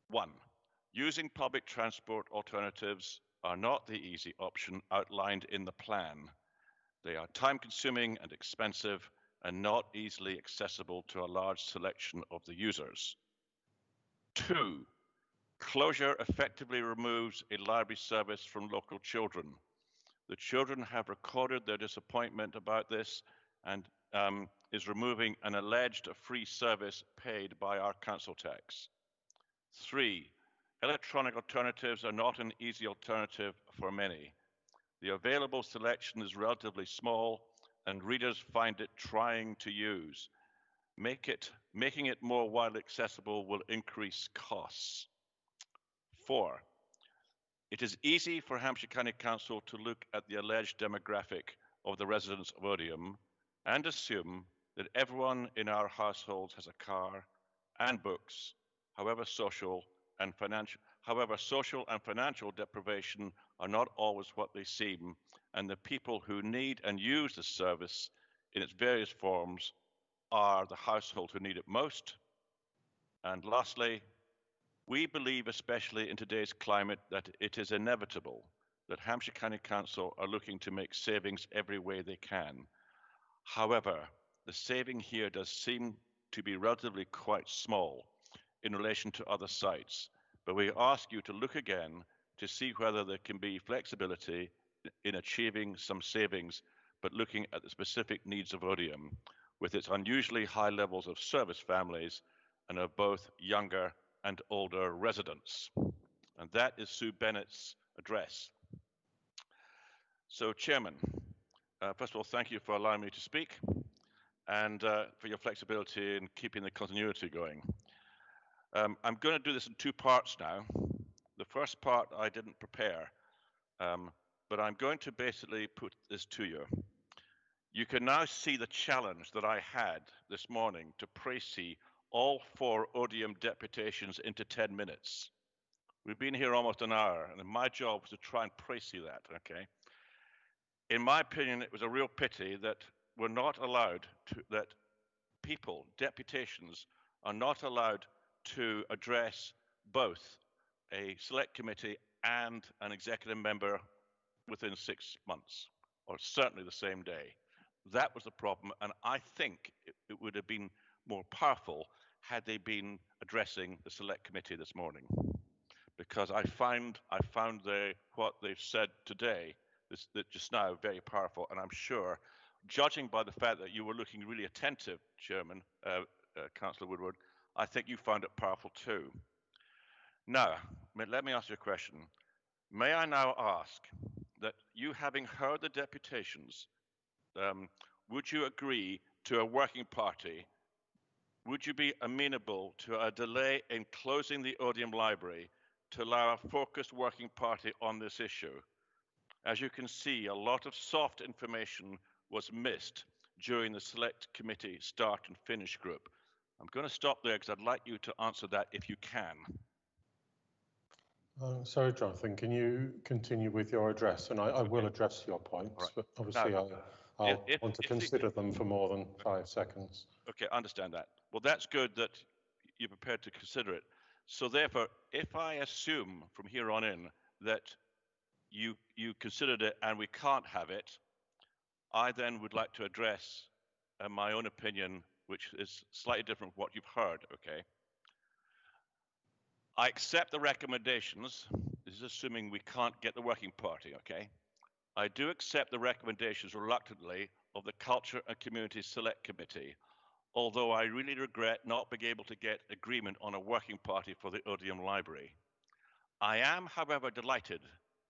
1. Using public transport alternatives are not the easy option outlined in the plan. They are time-consuming and expensive, and not easily accessible to a large selection of the users. 2. Closure effectively removes a library service from local children. The children have recorded their disappointment about this and is removing an alleged free service paid by our council tax. 3. Electronic alternatives are not an easy alternative for many. The available selection is relatively small and readers find it trying to use. Making it more widely accessible will increase costs. 4. It is easy for Hampshire County Council to look at the alleged demographic of the residents of Odium and assume that everyone in our households has a car and books. However, social and financial deprivation are not always what they seem, and the people who need and use the service in its various forms are the household who need it most. And lastly, we believe, especially in today's climate, that it is inevitable that Hampshire County Council are looking to make savings every way they can. However, the saving here does seem to be relatively quite small in relation to other sites, but we ask you to look again to see whether there can be flexibility in achieving some savings, but looking at the specific needs of Odium, with its unusually high levels of service families and of both younger and older residents. And that is Sue Bennett's address. So, Chairman, first of all, thank you for allowing me to speak and for your flexibility in keeping the continuity going. I'm going to do this in 2 parts now. The first part I didn't prepare, but I'm going to basically put this to you. You can now see the challenge that I had this morning to précis all 4 Odium deputations into 10 minutes. We've been here almost an hour, and my job was to try and précis that, okay? In my opinion, it was a real pity that we're not allowed to, that people, deputations, are not allowed to address both a select committee and an executive member within 6 months, or certainly the same day. That was the problem, and I think it would have been more powerful had they been addressing the select committee this morning, because I found what they've said today just now very powerful, and I'm sure, judging by the fact that you were looking really attentive, Chairman, Councillor Woodward, I think you found it powerful too. Now, let me ask you a question. May I now ask that you, having heard the deputations, would you agree to a working party? Would you be amenable to a delay in closing the Odium Library to allow a focused working party on this issue? As you can see, a lot of soft information was missed during the select committee start and finish group. I'm going to stop there because I'd like you to answer that if you can. Sorry, Jonathan, can you continue with your address? And I will address your points, right, but obviously now, I'll want to consider them for more than 5 seconds. Okay, I understand that. Well, that's good that you're prepared to consider it. So therefore, if I assume from here on in that you considered it and we can't have it, I then would like to address my own opinion, which is slightly different from what you've heard, okay? I accept the recommendations. This is assuming we can't get the working party, okay? I do accept the recommendations reluctantly of the Culture and Community Select Committee, although I really regret not being able to get agreement on a working party for the Odium Library. I am, however, delighted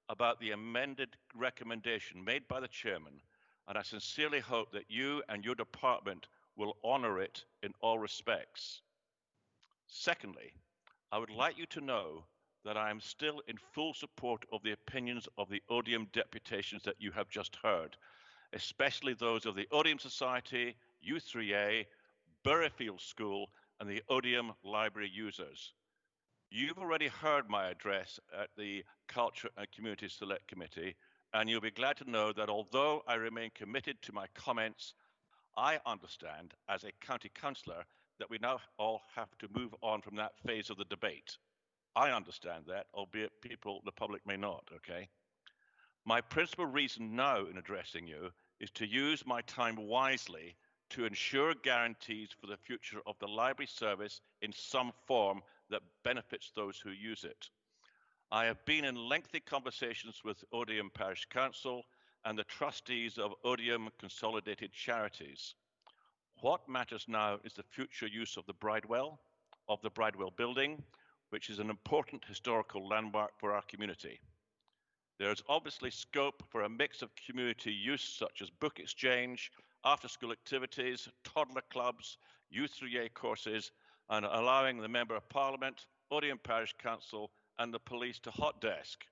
about the amended recommendation made by the Chairman, and I sincerely hope that you and your department will honour it in all respects. Secondly, I would like you to know that I am still in full support of the opinions of the Odium deputations that you have just heard, especially those of the Odium Society, U3A, Burrifield School, and the Odium Library users. You've already heard my address at the Culture and Community Select Committee, and you'll be glad to know that although I remain committed to my comments, I understand as a county councillor that we now all have to move on from that phase of the debate. I understand that, albeit the public may not, okay? My principal reason now in addressing you is to use my time wisely to ensure guarantees for the future of the library service in some form that benefits those who use it. I have been in lengthy conversations with Odium Parish Council and the trustees of Odium Consolidated Charities. What matters now is the future use of the Bridewell building, which is an important historical landmark for our community. There is obviously scope for a mix of community use such as book exchange, after-school activities, toddler clubs, Youth 3A courses, and allowing the Member of Parliament, Odium Parish Council and the police to hot desk.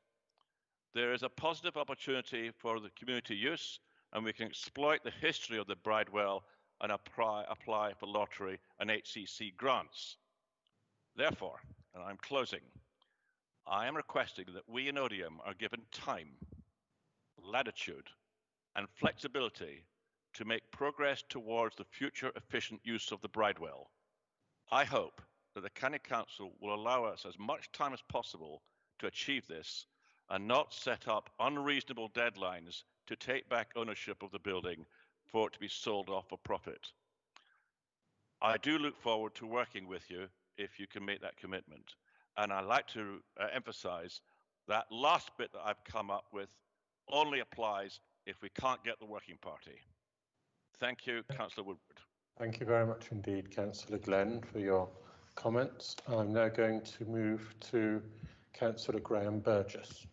There is a positive opportunity for the community use, and we can exploit the history of the Bridewell and apply for lottery and HCC grants. Therefore, and I'm closing, I am requesting that we in Odium are given time, latitude, and flexibility to make progress towards the future efficient use of the Bridewell. I hope that the County Council will allow us as much time as possible to achieve this and not set up unreasonable deadlines to take back ownership of the building for it to be sold off for profit. I do look forward to working with you if you can make that commitment. And I'd like to emphasize that last bit that I've come up with only applies if we can't get the working party. Thank you, Councillor Woodward. Thank you very much indeed, Councillor Glenn, for your comments. I'm now going to move to Councillor Graham Burgess.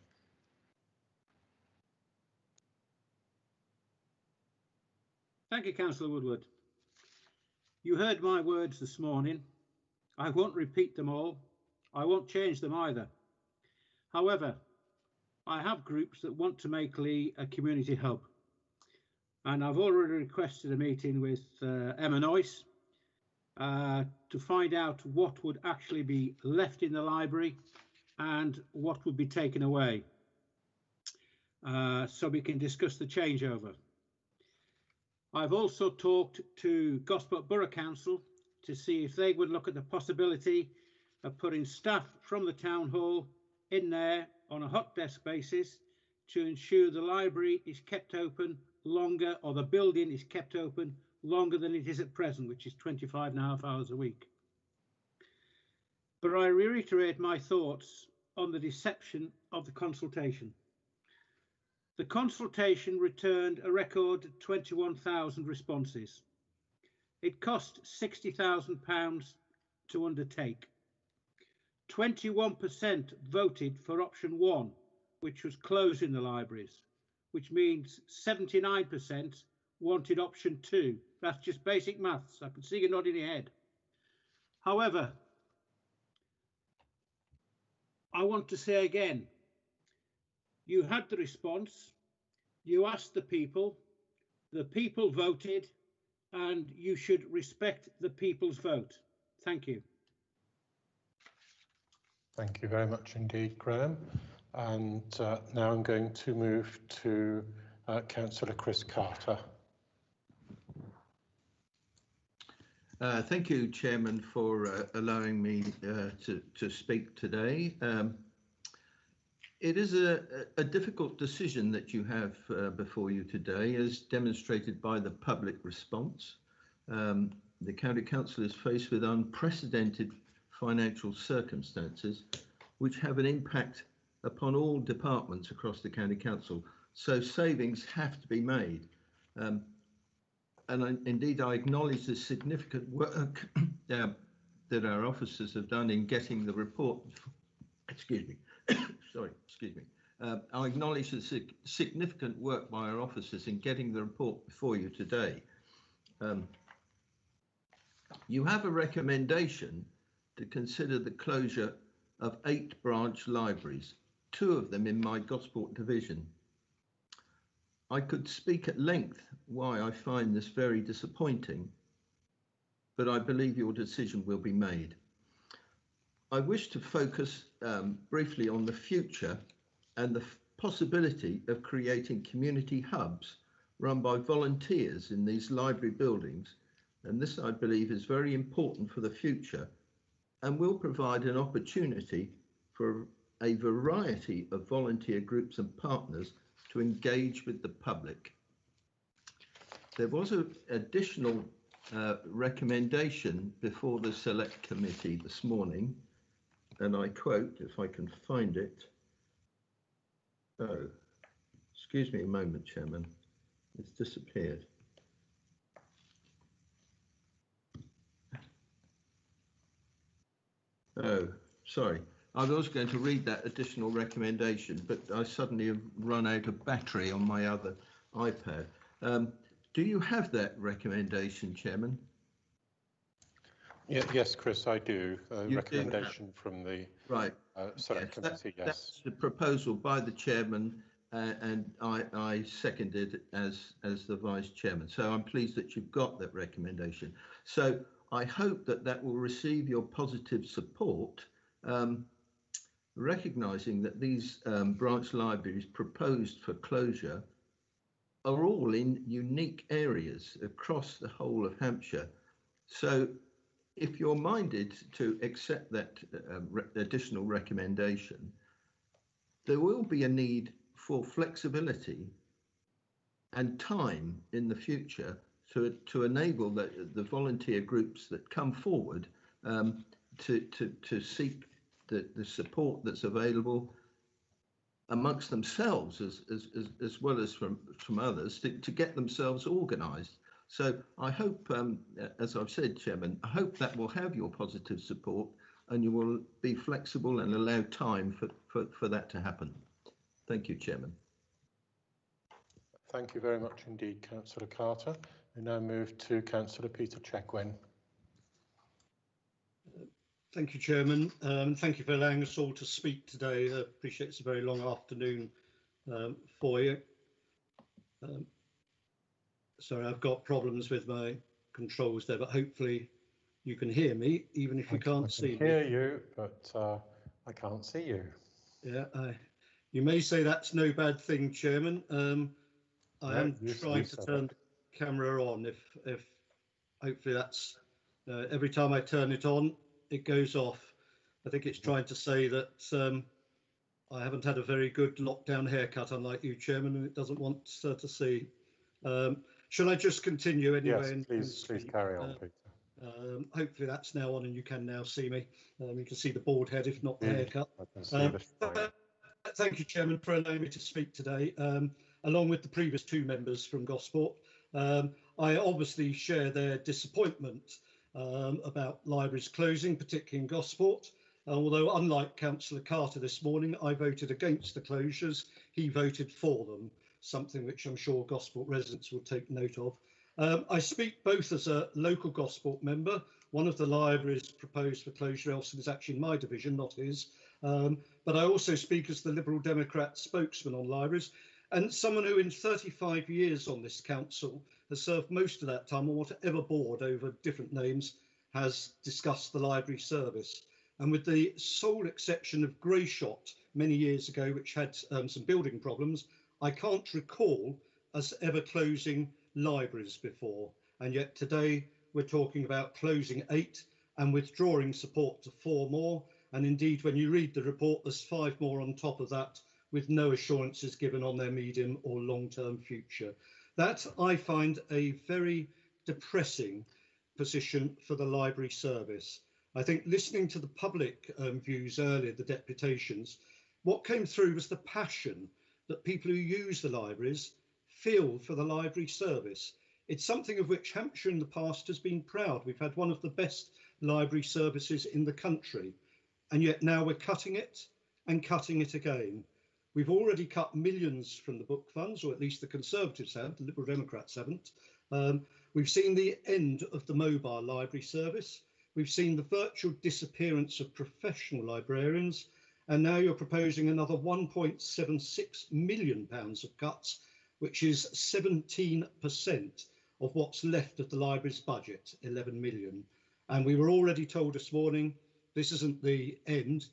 Thank you, Councillor Woodward. You heard my words this morning. I won't repeat them all. I won't change them either. However, I have groups that want to make Lee a community hub. And I've already requested a meeting with Emma Noyce to find out what would actually be left in the library and what would be taken away, so we can discuss the changeover. I've also talked to Gosport Borough Council to see if they would look at the possibility of putting staff from the town hall in there on a hot desk basis to ensure the library is kept open longer, or the building is kept open longer than it is at present, which is 25.5 hours a week. But I reiterate my thoughts on the deception of the consultation. The consultation returned a record 21,000 responses. It cost £60,000 to undertake. 21% voted for option 1, which was closing the libraries, which means 79% wanted option 2. That's just basic maths. I can see you nodding your head. However, I want to say again, you had the response, you asked the people voted, and you should respect the people's vote. Thank you. Thank you very much indeed, Graham. And now I'm going to move to Councillor Chris Carter. Thank you, Chairman, for allowing me to speak today. It is a difficult decision that you have before you today, as demonstrated by the public response. The County Council is faced with unprecedented financial circumstances which have an impact upon all departments across the County Council, so savings have to be made. Indeed, I acknowledge the significant work that our officers have done in getting the report. Excuse me. Sorry, excuse me. I acknowledge the significant work by our officers in getting the report before you today. You have a recommendation to consider the closure of 8 branch libraries, 2 of them in my Gosport division. I could speak at length why I find this very disappointing, but I believe your decision will be made. I wish to focus briefly on the future and the possibility of creating community hubs run by volunteers in these library buildings, and this I believe is very important for the future and will provide an opportunity for a variety of volunteer groups and partners to engage with the public. There was an additional recommendation before the Select Committee this morning, and I quote, if I can find it. Oh, excuse me a moment, Chairman. It's disappeared. Oh, sorry. I was going to read that additional recommendation, but I suddenly have run out of battery on my other iPad. Do you have that recommendation, Chairman? Yes, Chris, I do. Recommendation from the Select Committee, yes. That's the proposal by the Chairman, and I seconded as the Vice Chairman. So I'm pleased that you've got that recommendation. So I hope that will receive your positive support, recognising that these branch libraries proposed for closure are all in unique areas across the whole of Hampshire. So if you're minded to accept that additional recommendation, there will be a need for flexibility and time in the future to enable the volunteer groups that come forward to seek the support that's available amongst themselves as well as from others to get themselves organised. So I hope, as I've said, Chairman, I hope that will have your positive support and you will be flexible and allow time for that to happen. Thank you, Chairman. Thank you very much indeed, Councillor Carter. We now move to Councillor Peter Chequin. Thank you, Chairman. Thank you for allowing us all to speak today. I appreciate it's a very long afternoon for you. Sorry, I've got problems with my controls there, but hopefully you can hear me, even if you can't see me. I can hear you, but I can't see you. Yeah, you may say that's no bad thing, Chairman. I am trying to turn the camera on. If hopefully that's every time I turn it on, it goes off. I think it's trying to say that I haven't had a very good lockdown haircut, unlike you, Chairman, and it doesn't want to see. Shall I just continue anyway? Yes, please carry on, Peter. Hopefully that's now on and you can now see me. You can see the bald head, if not the haircut. Thank you, Chairman, for allowing me to speak today, along with the previous two members from Gosport. I obviously share their disappointment about libraries closing, particularly in Gosport. Although, unlike Councillor Carter this morning, I voted against the closures. He voted for them, something which I'm sure Gosport residents will take note of. I speak both as a local Gosport member. One of the libraries proposed for closure, Elson, is actually in my division, not his. But I also speak as the Liberal Democrat spokesman on libraries, and someone who in 35 years on this council has served most of that time on whatever board over different names has discussed the library service. And with the sole exception of Greyshot many years ago, which had some building problems, I can't recall us ever closing libraries before. And yet today we're talking about closing 8 and withdrawing support to 4 more. And indeed, when you read the report, there's 5 more on top of that, with no assurances given on their medium or long-term future. That I find a very depressing position for the library service. I think listening to the public views earlier, the deputations, what came through was the passion that people who use the libraries feel for the library service. It's something of which Hampshire in the past has been proud. We've had one of the best library services in the country, and yet now we're cutting it and cutting it again. We've already cut millions from the book funds, or at least the Conservatives have, the Liberal Democrats haven't. We've seen the end of the mobile library service. We've seen the virtual disappearance of professional librarians, and now you're proposing another £1.76 million of cuts, which is 17% of what's left of the library's budget, 11 million. And we were already told this morning, this isn't the end.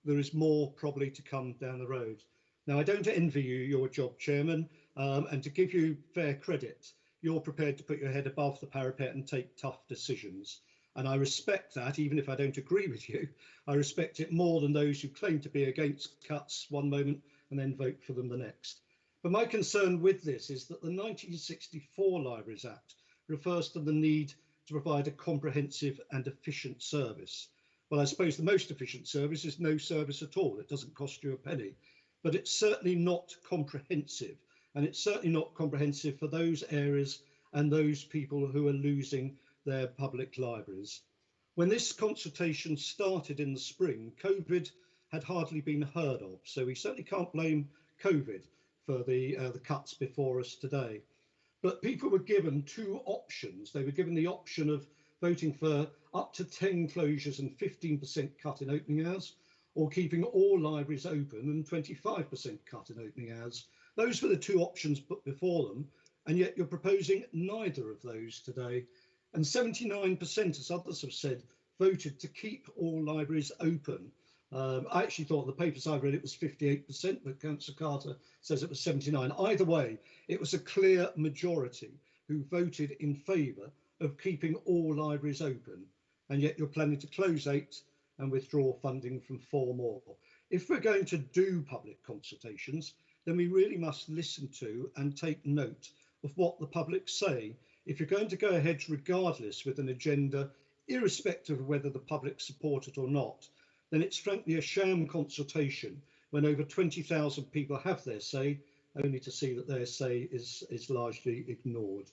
There is more probably to come down the road. Now, I don't envy you your job, Chairman, and to give you fair credit, you're prepared to put your head above the parapet and take tough decisions. And I respect that, even if I don't agree with you. I respect it more than those who claim to be against cuts one moment and then vote for them the next. But my concern with this is that the 1964 Libraries Act refers to the need to provide a comprehensive and efficient service. Well, I suppose the most efficient service is no service at all. It doesn't cost you a penny, but it's certainly not comprehensive. And it's certainly not comprehensive for those areas and those people who are losing their public libraries. When this consultation started in the spring, COVID had hardly been heard of. So we certainly can't blame COVID for the cuts before us today. But people were given two options. They were given the option of voting for up to 10 closures and 15% cut in opening hours, or keeping all libraries open and 25% cut in opening hours. Those were the two options put before them, and yet you're proposing neither of those today. And 79%, as others have said, voted to keep all libraries open. I actually thought the papers I read it was 58%, but Councillor Carter says it was 79. Either way, it was a clear majority who voted in favour of keeping all libraries open, and yet you're planning to close 8 and withdraw funding from 4 more. If we're going to do public consultations, then we really must listen to and take note of what the public say. If you're going to go ahead regardless with an agenda, irrespective of whether the public support it or not, then it's frankly a sham consultation when over 20,000 people have their say, only to see that their say is largely ignored.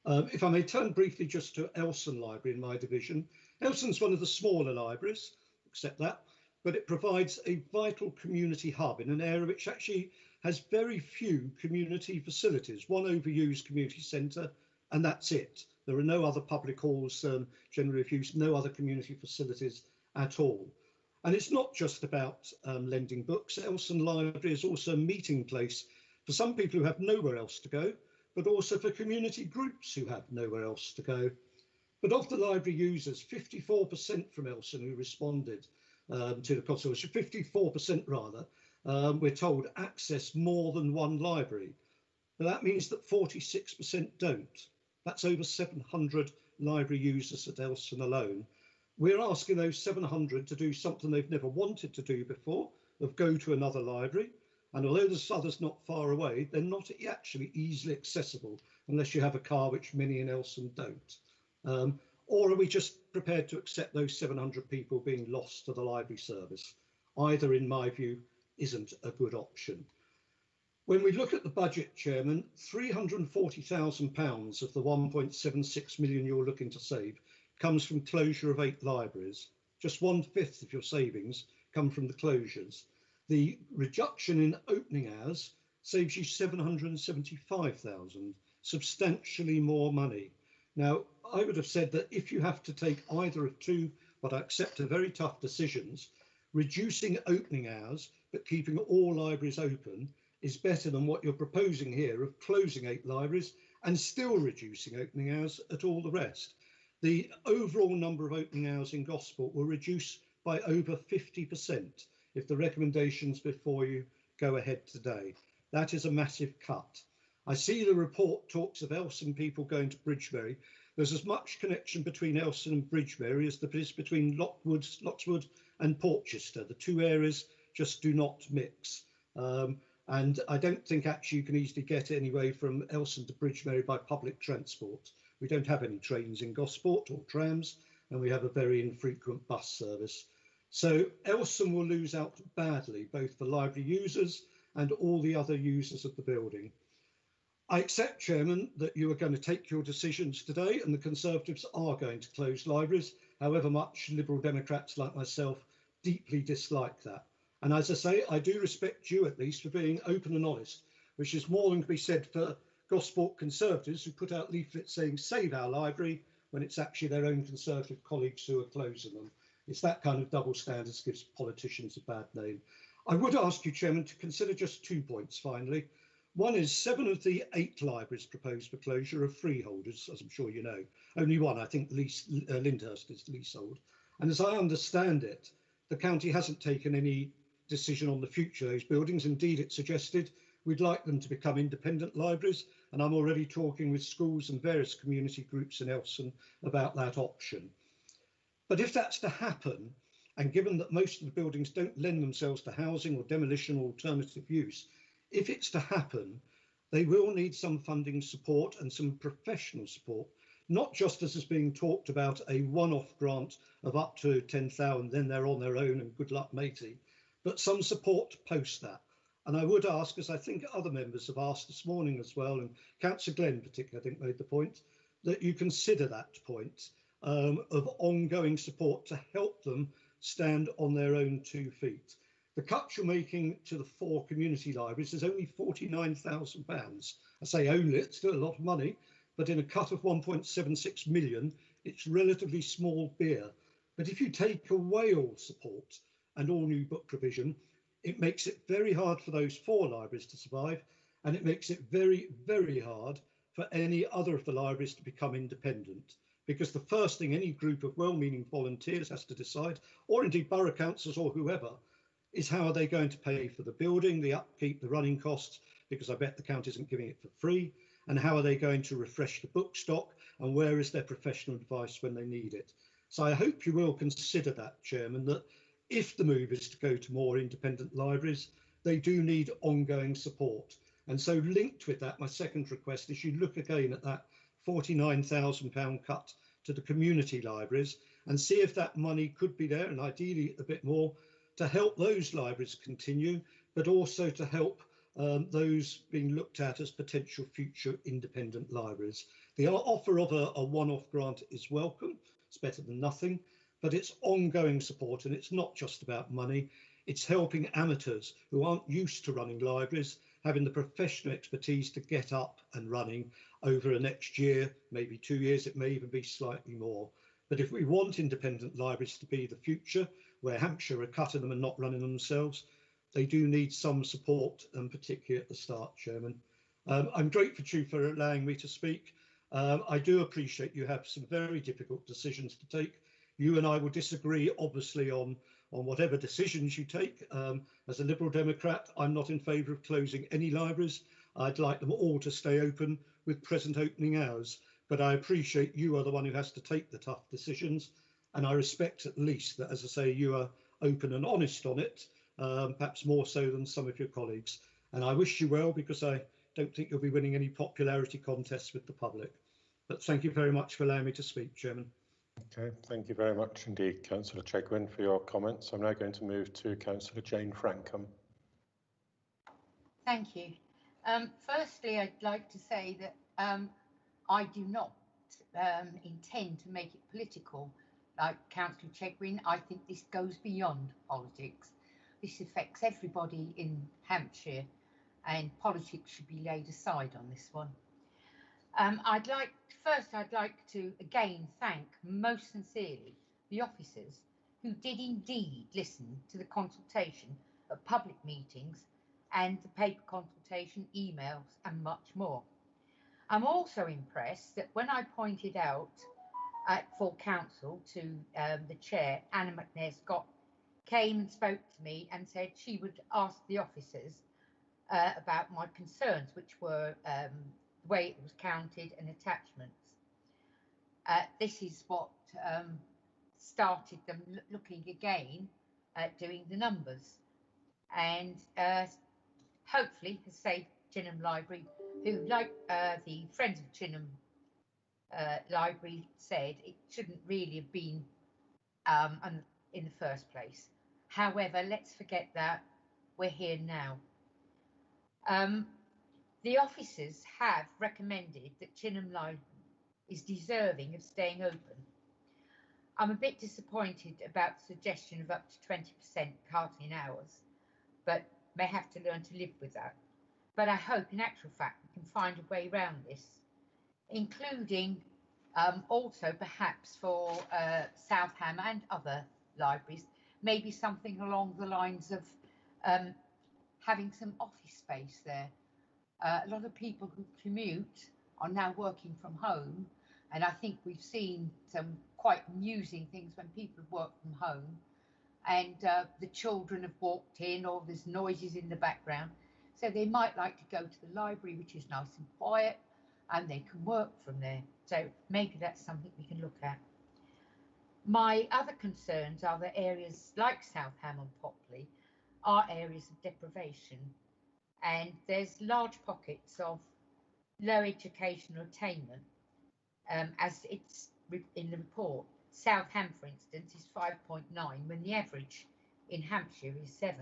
If I may turn briefly just to Elson Library in my division. Elson's one of the smaller libraries, accept that, but it provides a vital community hub in an area which actually has very few community facilities, one overused community centre, and that's it. There are no other public halls generally of use, no other community facilities at all. And it's not just about lending books. Elson Library is also a meeting place for some people who have nowhere else to go, but also for community groups who have nowhere else to go. But of the library users, 54% from Elson who responded to the consultation, 54% rather, we're told access more than one library. But that means that 46% don't. That's over 700 library users at Elson alone. We're asking those 700 to do something they've never wanted to do before, of go to another library. And although there's others not far away, they're not actually easily accessible unless you have a car, which many in Elson don't. Or are we just prepared to accept those 700 people being lost to the library service? Either, in my view, isn't a good option. When we look at the budget, Chairman, £340,000 of the 1.76 million you're looking to save comes from closure of 8 libraries. Just 1/5 of your savings come from the closures. The reduction in opening hours saves you £775,000, substantially more money. Now, I would have said that if you have to take either of two, but I accept are very tough decisions, reducing opening hours but keeping all libraries open is better than what you're proposing here of closing 8 libraries and still reducing opening hours at all the rest. The overall number of opening hours in Gosport will reduce by over 50% if the recommendations before you go ahead today. That is a massive cut. I see the report talks of Elson people going to Bridgebury. There's as much connection between Elson and Bridgebury as there is between Lockswood and Portchester. The two areas just do not mix. And I don't think actually you can easily get anyway from Elson to Bridgebury by public transport. We don't have any trains in Gosport or trams, and we have a very infrequent bus service. So Elson will lose out badly, both for library users and all the other users of the building. I accept, Chairman, that you are going to take your decisions today and the Conservatives are going to close libraries, however much Liberal Democrats like myself deeply dislike that. And as I say, I do respect you at least for being open and honest, which is more than can be said for Gosport Conservatives who put out leaflets saying save our library when it's actually their own Conservative colleagues who are closing them. It's that kind of double standards gives politicians a bad name. I would ask you, Chairman, to consider just 2 points finally. One is 7 of the 8 libraries proposed for closure are freeholders, as I'm sure you know. Only one, I think, Lyndhurst is leasehold. And as I understand it, the county hasn't taken any decision on the future of those buildings. Indeed, it suggested we'd like them to become independent libraries. And I'm already talking with schools and various community groups in Elson about that option. But if that's to happen, and given that most of the buildings don't lend themselves to housing or demolition or alternative use, if it's to happen, they will need some funding support and some professional support not just as is being talked about a one-off grant of up to 10,000, then they're on their own and good luck matey, but some support post that. And I would ask, as I think other members have asked this morning as well, and Councillor Glenn particularly, I think, made the point, that you consider that point of ongoing support to help them stand on their own 2 feet. The cut you're making to the 4 community libraries is only £49,000. I say only, it's still a lot of money, but in a cut of 1.76 million, it's relatively small beer. But if you take away all support and all new book provision, it makes it very hard for those 4 libraries to survive, and it makes it very, very hard for any other of the libraries to become independent. Because the first thing any group of well-meaning volunteers has to decide, or indeed borough councils or whoever, is how are they going to pay for the building, the upkeep, the running costs, because I bet the county isn't giving it for free, and how are they going to refresh the book stock, and where is their professional advice when they need it. So I hope you will consider that, Chairman, that if the move is to go to more independent libraries, they do need ongoing support. And so linked with that, my second request is you look again at that £49,000 cut to the community libraries and see if that money could be there, and ideally a bit more, to help those libraries continue, but also to help those being looked at as potential future independent libraries. The offer of a one-off grant is welcome, it's better than nothing, but it's ongoing support, and it's not just about money, it's helping amateurs who aren't used to running libraries, having the professional expertise to get up and running over the next year, maybe 2 years, it may even be slightly more. But if we want independent libraries to be the future, where Hampshire are cutting them and not running them themselves, they do need some support, and particularly at the start, Chairman. I'm grateful to you for allowing me to speak. I do appreciate you have some very difficult decisions to take. You and I will disagree, obviously, on whatever decisions you take. As a Liberal Democrat, I'm not in favour of closing any libraries. I'd like them all to stay open with present opening hours. But I appreciate you are the one who has to take the tough decisions. And I respect at least that, as I say, you are open and honest on it, perhaps more so than some of your colleagues. And I wish you well, because I don't think you'll be winning any popularity contests with the public. But thank you very much for allowing me to speak, Chairman. Okay, thank you very much indeed, Councillor Chequin, for your comments. I'm now going to move to Councillor Jane Franken. Thank you. Firstly, I'd like to say that I do not intend to make it political like Councillor Chequin. I think this goes beyond politics. This affects everybody in Hampshire, and politics should be laid aside on this one. I'd like to again thank most sincerely the officers who did indeed listen to the consultation at public meetings and the paper consultation, emails and much more. I'm also impressed that when I pointed out at full council to the chair, Anna McNair Scott, came and spoke to me and said she would ask the officers about my concerns, which were the way it was counted and attachments. This is what started them looking again at doing the numbers, and hopefully has saved Chinham Library, who, like the Friends of Chinham Library said, it shouldn't really have been in the first place. However, let's forget that. We're here now. The officers have recommended that Chinham Library is deserving of staying open. I'm a bit disappointed about the suggestion of up to 20% carting hours, but may have to learn to live with that. But I hope, in actual fact, we can find a way around this, including also perhaps for Southam and other libraries, maybe something along the lines of having some office space there. A lot of people who commute are now working from home, and I think we've seen some quite amusing things when people have worked from home and the children have walked in, or there's noises in the background. So they might like to go to the library, which is nice and quiet, and they can work from there. So maybe that's something we can look at. My other concerns are that areas like Southam and Popley are areas of deprivation, and there's large pockets of low educational attainment. as it's in the report. Southam, for instance, is 5.9 when the average in Hampshire is 7.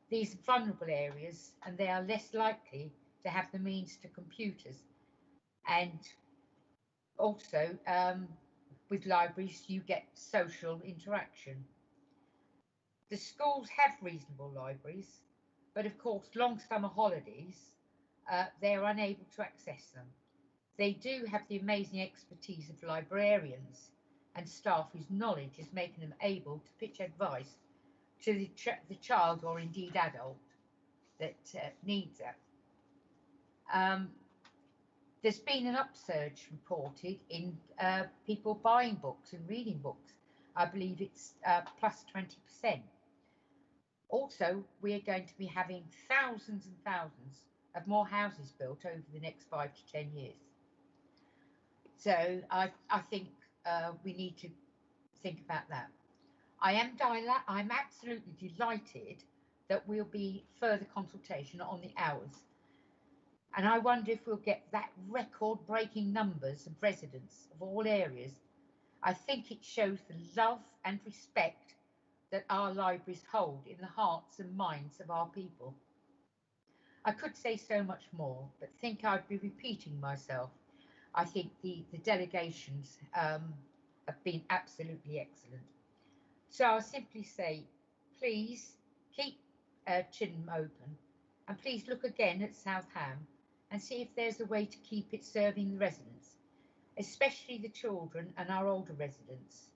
These are vulnerable areas and they are less likely to have the means to computers. And also with libraries, you get social interaction. The schools have reasonable libraries, but of course, long summer holidays, they are unable to access them. They do have the amazing expertise of librarians and staff whose knowledge is making them able to pitch advice to the child or indeed adult that needs it. There's been an upsurge reported in people buying books and reading books. I believe it's plus 20%. Also, we are going to be having thousands and thousands of more houses built over the next 5 to 10 years. So I think we need to think about that. I'm absolutely delighted that we'll be further consultation on the hours. And I wonder if we'll get that record-breaking numbers of residents of all areas. I think it shows the love and respect that our libraries hold in the hearts and minds of our people. I could say so much more, but think I'd be repeating myself. I think the delegations have been absolutely excellent. So I'll simply say, please keep Chinham open, and please look again at Southam and see if there's a way to keep it serving the residents, especially the children and our older residents.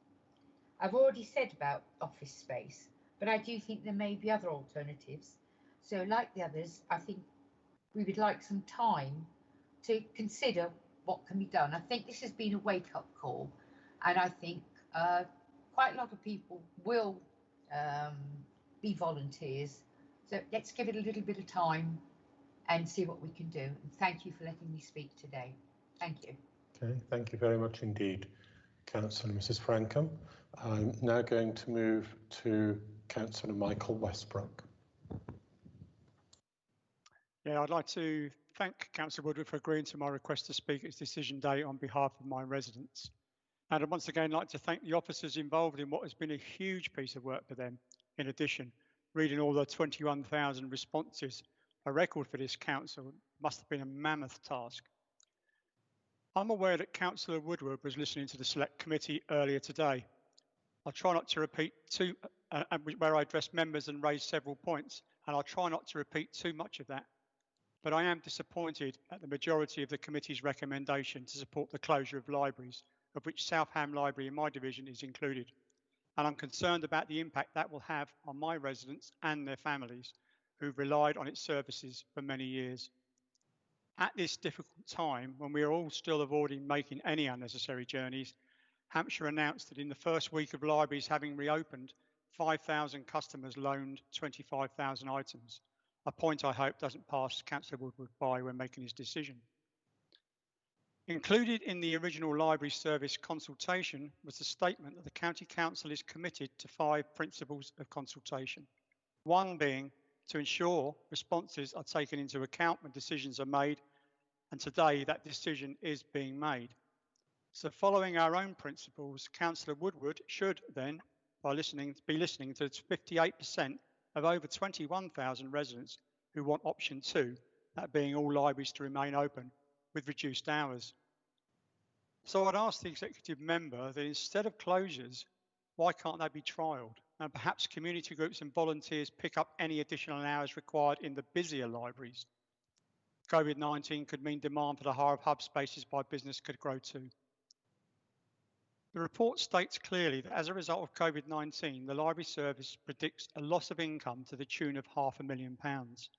I've already said about office space, but I do think there may be other alternatives. So like the others, I think we would like some time to consider what can be done. I think this has been a wake-up call, and I think quite a lot of people will be volunteers. So let's give it a little bit of time and see what we can do. And thank you for letting me speak today. Thank you. Okay, thank you very much indeed, Councillor Mrs. Franken. I'm now going to move to Councillor Michael Westbrook. Yeah, I'd like to thank Councillor Woodward for agreeing to my request to speak at his decision day on behalf of my residents. And I'd once again like to thank the officers involved in what has been a huge piece of work for them. In addition, reading all the 21,000 responses, a record for this council, must have been a mammoth task. I'm aware that Councillor Woodward was listening to the Select Committee earlier today. I'll try not to repeat where I addressed members and raised several points, and I'll try not to repeat too much of that. But I am disappointed at the majority of the committee's recommendation to support the closure of libraries, of which Southam Library in my division is included. And I'm concerned about the impact that will have on my residents and their families who've relied on its services for many years. At this difficult time, when we are all still avoiding making any unnecessary journeys, Hampshire announced that in the first week of libraries having reopened, 5,000 customers loaned 25,000 items, a point I hope doesn't pass Councillor Woodward by when making his decision. Included in the original library service consultation was the statement that the County Council is committed to 5 principles of consultation. One being to ensure responses are taken into account when decisions are made, and today that decision is being made. So following our own principles, Councillor Woodward should then, be listening to 58% of over 21,000 residents who want option 2, that being all libraries to remain open with reduced hours. So I'd ask the executive member that instead of closures, why can't they be trialled? And perhaps community groups and volunteers pick up any additional hours required in the busier libraries. COVID-19 could mean demand for the hire of hub spaces by business could grow too. The report states clearly that as a result of COVID-19, the library service predicts a loss of income to the tune of £500,000.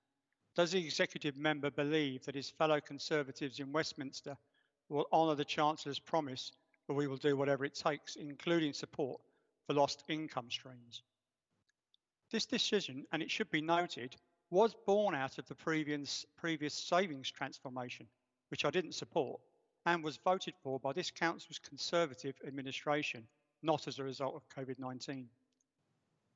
Does the executive member believe that his fellow Conservatives in Westminster will honour the Chancellor's promise, or we will do whatever it takes, including support for lost income streams? This decision, and it should be noted, was born out of the previous savings transformation, which I didn't support, and was voted for by this council's Conservative administration, not as a result of COVID-19.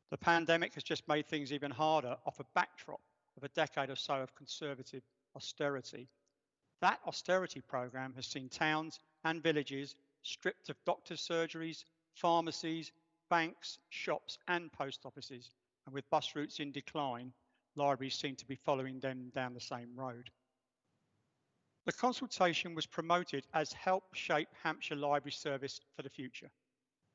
The pandemic has just made things even harder off a backdrop of a decade or so of Conservative austerity. That austerity programme has seen towns and villages stripped of doctors' surgeries, pharmacies, banks, shops and post offices, and with bus routes in decline, libraries seem to be following them down the same road. The consultation was promoted as help shape Hampshire library service for the future.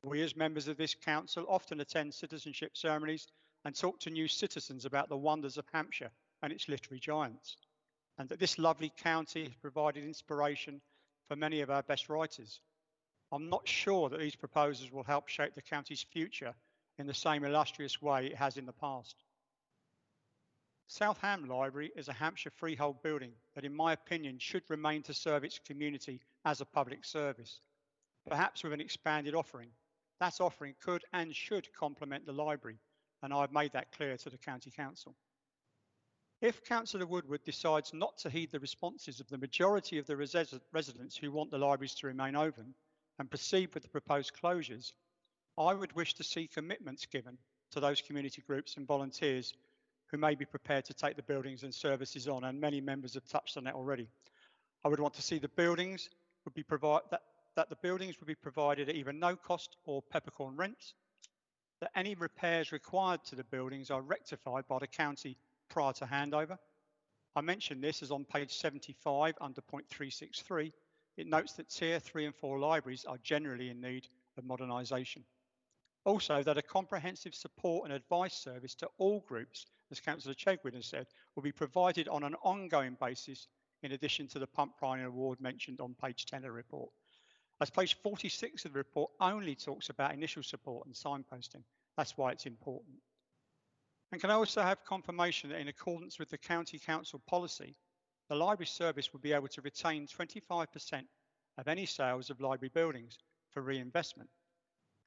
We as members of this council often attend citizenship ceremonies and talk to new citizens about the wonders of Hampshire and its literary giants, and that this lovely county has provided inspiration for many of our best writers. I'm not sure that these proposals will help shape the county's future in the same illustrious way it has in the past. South Ham Library is a Hampshire freehold building that, in my opinion, should remain to serve its community as a public service, perhaps with an expanded offering. That offering could and should complement the library, and I've made that clear to the County Council. If Councillor Woodward decides not to heed the responses of the majority of the residents who want the libraries to remain open and proceed with the proposed closures, I would wish to see commitments given to those community groups and volunteers who may be prepared to take the buildings and services on, and many members have touched on that already. I would want to see the buildings would be that the buildings would be provided at either no cost or peppercorn rents, that any repairs required to the buildings are rectified by the county prior to handover. I mentioned this as on page 75 under point 363. It notes that tier 3 and 4 libraries are generally in need of modernisation. Also, that a comprehensive support and advice service to all groups, as Councillor Chequin has said, will be provided on an ongoing basis in addition to the Pump Pioneer Award mentioned on page 10 of the report. As page 46 of the report only talks about initial support and signposting. That's why it's important. And can I also have confirmation that in accordance with the County Council policy, the library service will be able to retain 25% of any sales of library buildings for reinvestment?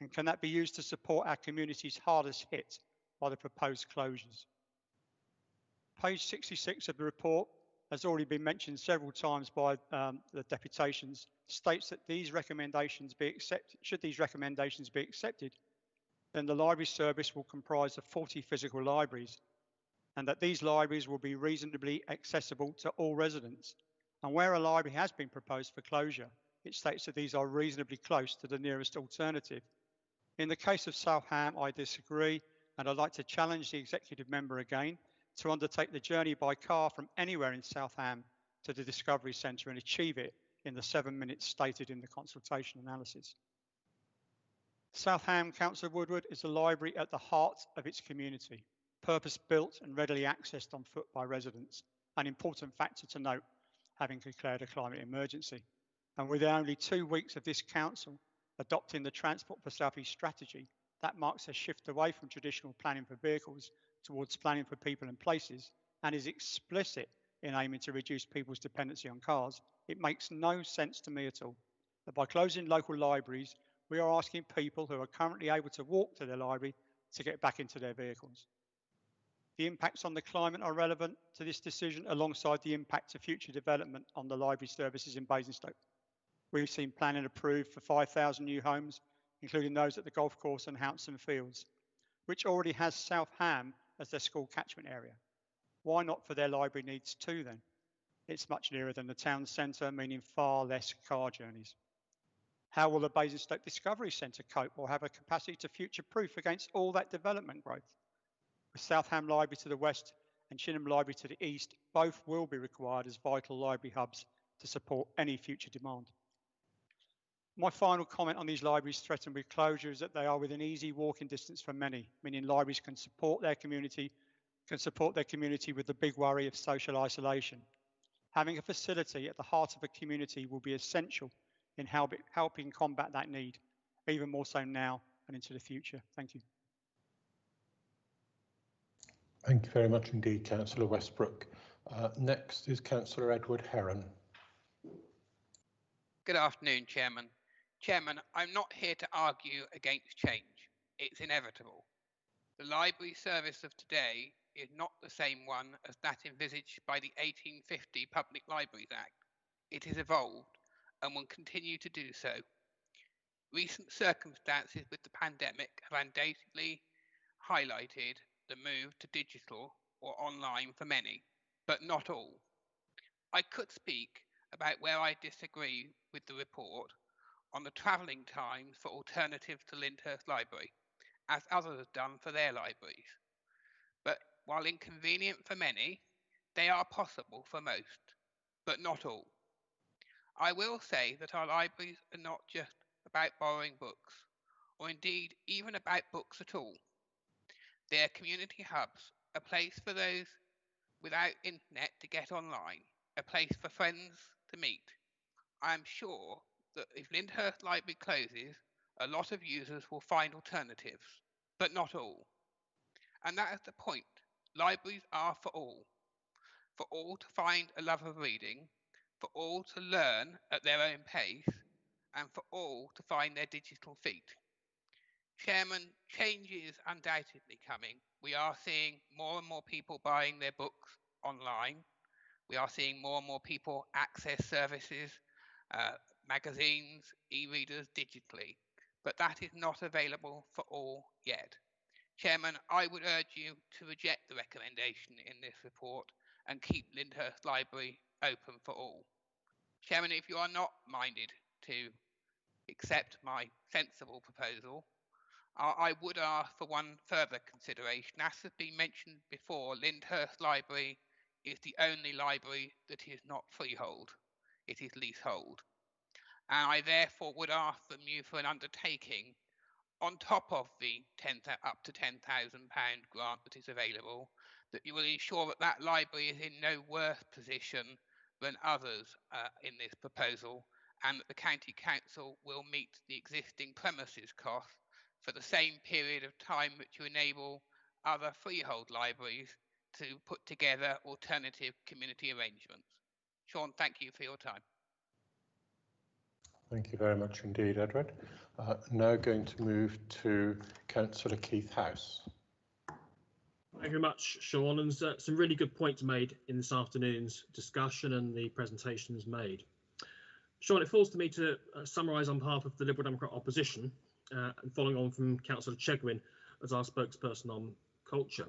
And can that be used to support our communities hardest hit by the proposed closures? Page 66 of the report has already been mentioned several times by the deputations, states that these recommendations be accepted. Should these recommendations be accepted, then the library service will comprise of 40 physical libraries, and that these libraries will be reasonably accessible to all residents. And where a library has been proposed for closure, it states that these are reasonably close to the nearest alternative. In the case of South Ham, I disagree, and I'd like to challenge the executive member again to undertake the journey by car from anywhere in South Ham to the Discovery Centre and achieve it in the 7 minutes stated in the consultation analysis. South Ham, Councillor Woodward, is a library at the heart of its community, purpose-built and readily accessed on foot by residents, an important factor to note, having declared a climate emergency. And within only 2 weeks of this council adopting the Transport for South East strategy, that marks a shift away from traditional planning for vehicles towards planning for people and places, and is explicit in aiming to reduce people's dependency on cars. It makes no sense to me at all that by closing local libraries, we are asking people who are currently able to walk to their library to get back into their vehicles. The impacts on the climate are relevant to this decision alongside the impact of future development on the library services in Basingstoke. We've seen planning approved for 5,000 new homes, including those at the golf course and Hounston Fields, which already has South Ham as their school catchment area. Why not for their library needs too then? It's much nearer than the town centre, meaning far less car journeys. How will the Basingstoke Discovery Centre cope or have a capacity to future-proof against all that development growth? With South Ham Library to the west and Chinham Library to the east, both will be required as vital library hubs to support any future demand. My final comment on these libraries threatened with closure is that they are within easy walking distance for many, meaning libraries can support their community with the big worry of social isolation. Having a facility at the heart of a community will be essential in helping combat that need, even more so now and into the future. Thank you. Thank you very much indeed, Councillor Westbrook. Next is Councillor Edward Herron. Good afternoon, Chairman. Chairman, I'm not here to argue against change. It's inevitable. The library service of today is not the same one as that envisaged by the 1850 Public Libraries Act. It has evolved and will continue to do so. Recent circumstances with the pandemic have undoubtedly highlighted the move to digital or online for many, but not all. I could speak about where I disagree with the report on the travelling times for alternatives to Lyndhurst Library, as others have done for their libraries. But while inconvenient for many, they are possible for most, but not all. I will say that our libraries are not just about borrowing books, or indeed even about books at all. They are community hubs, a place for those without internet to get online, a place for friends to meet. I am sure that if Lyndhurst Library closes, a lot of users will find alternatives, but not all. And that is the point. Libraries are for all to find a love of reading, for all to learn at their own pace, and for all to find their digital feet. Chairman, change is undoubtedly coming. We are seeing more and more people buying their books online. We are seeing more and more people access services, magazines, e-readers digitally, but that is not available for all yet. Chairman, I would urge you to reject the recommendation in this report and keep Lyndhurst Library open for all. Chairman, if you are not minded to accept my sensible proposal, I would ask for one further consideration. As has been mentioned before, Lyndhurst Library is the only library that is not freehold. It is leasehold. And I therefore would ask from you for an undertaking on top of the up to £10,000 grant that is available, that you will ensure that that library is in no worse position than others in this proposal, and that the County Council will meet the existing premises costs for the same period of time which will enable other freehold libraries to put together alternative community arrangements. Sean, thank you for your time. Thank you very much indeed, Edward. Now going to move to Councillor Keith House. Thank you very much, Sean, and some really good points made in this afternoon's discussion and the presentations made. Sean, it falls to me to summarise on behalf of the Liberal Democrat opposition, and following on from Councillor Chequin as our spokesperson on culture.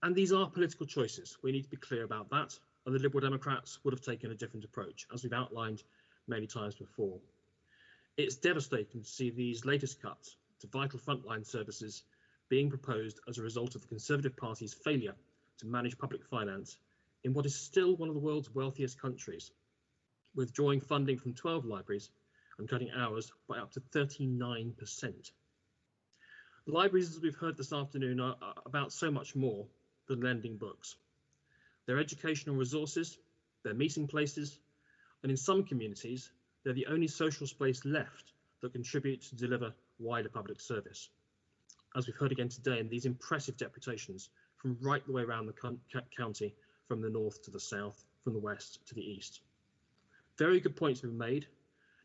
And these are political choices. We need to be clear about that, and the Liberal Democrats would have taken a different approach, as we've outlined many times before. It's devastating to see these latest cuts to vital frontline services being proposed as a result of the Conservative Party's failure to manage public finance in what is still one of the world's wealthiest countries, withdrawing funding from 12 libraries and cutting hours by up to 39%. Libraries, as we've heard this afternoon, are about so much more than lending books. They're educational resources, they're meeting places, and in some communities, they're the only social space left that contribute to deliver wider public service. As we've heard again today in these impressive deputations from right the way around the county, from the north to the south, from the west to the east. Very good points have been made,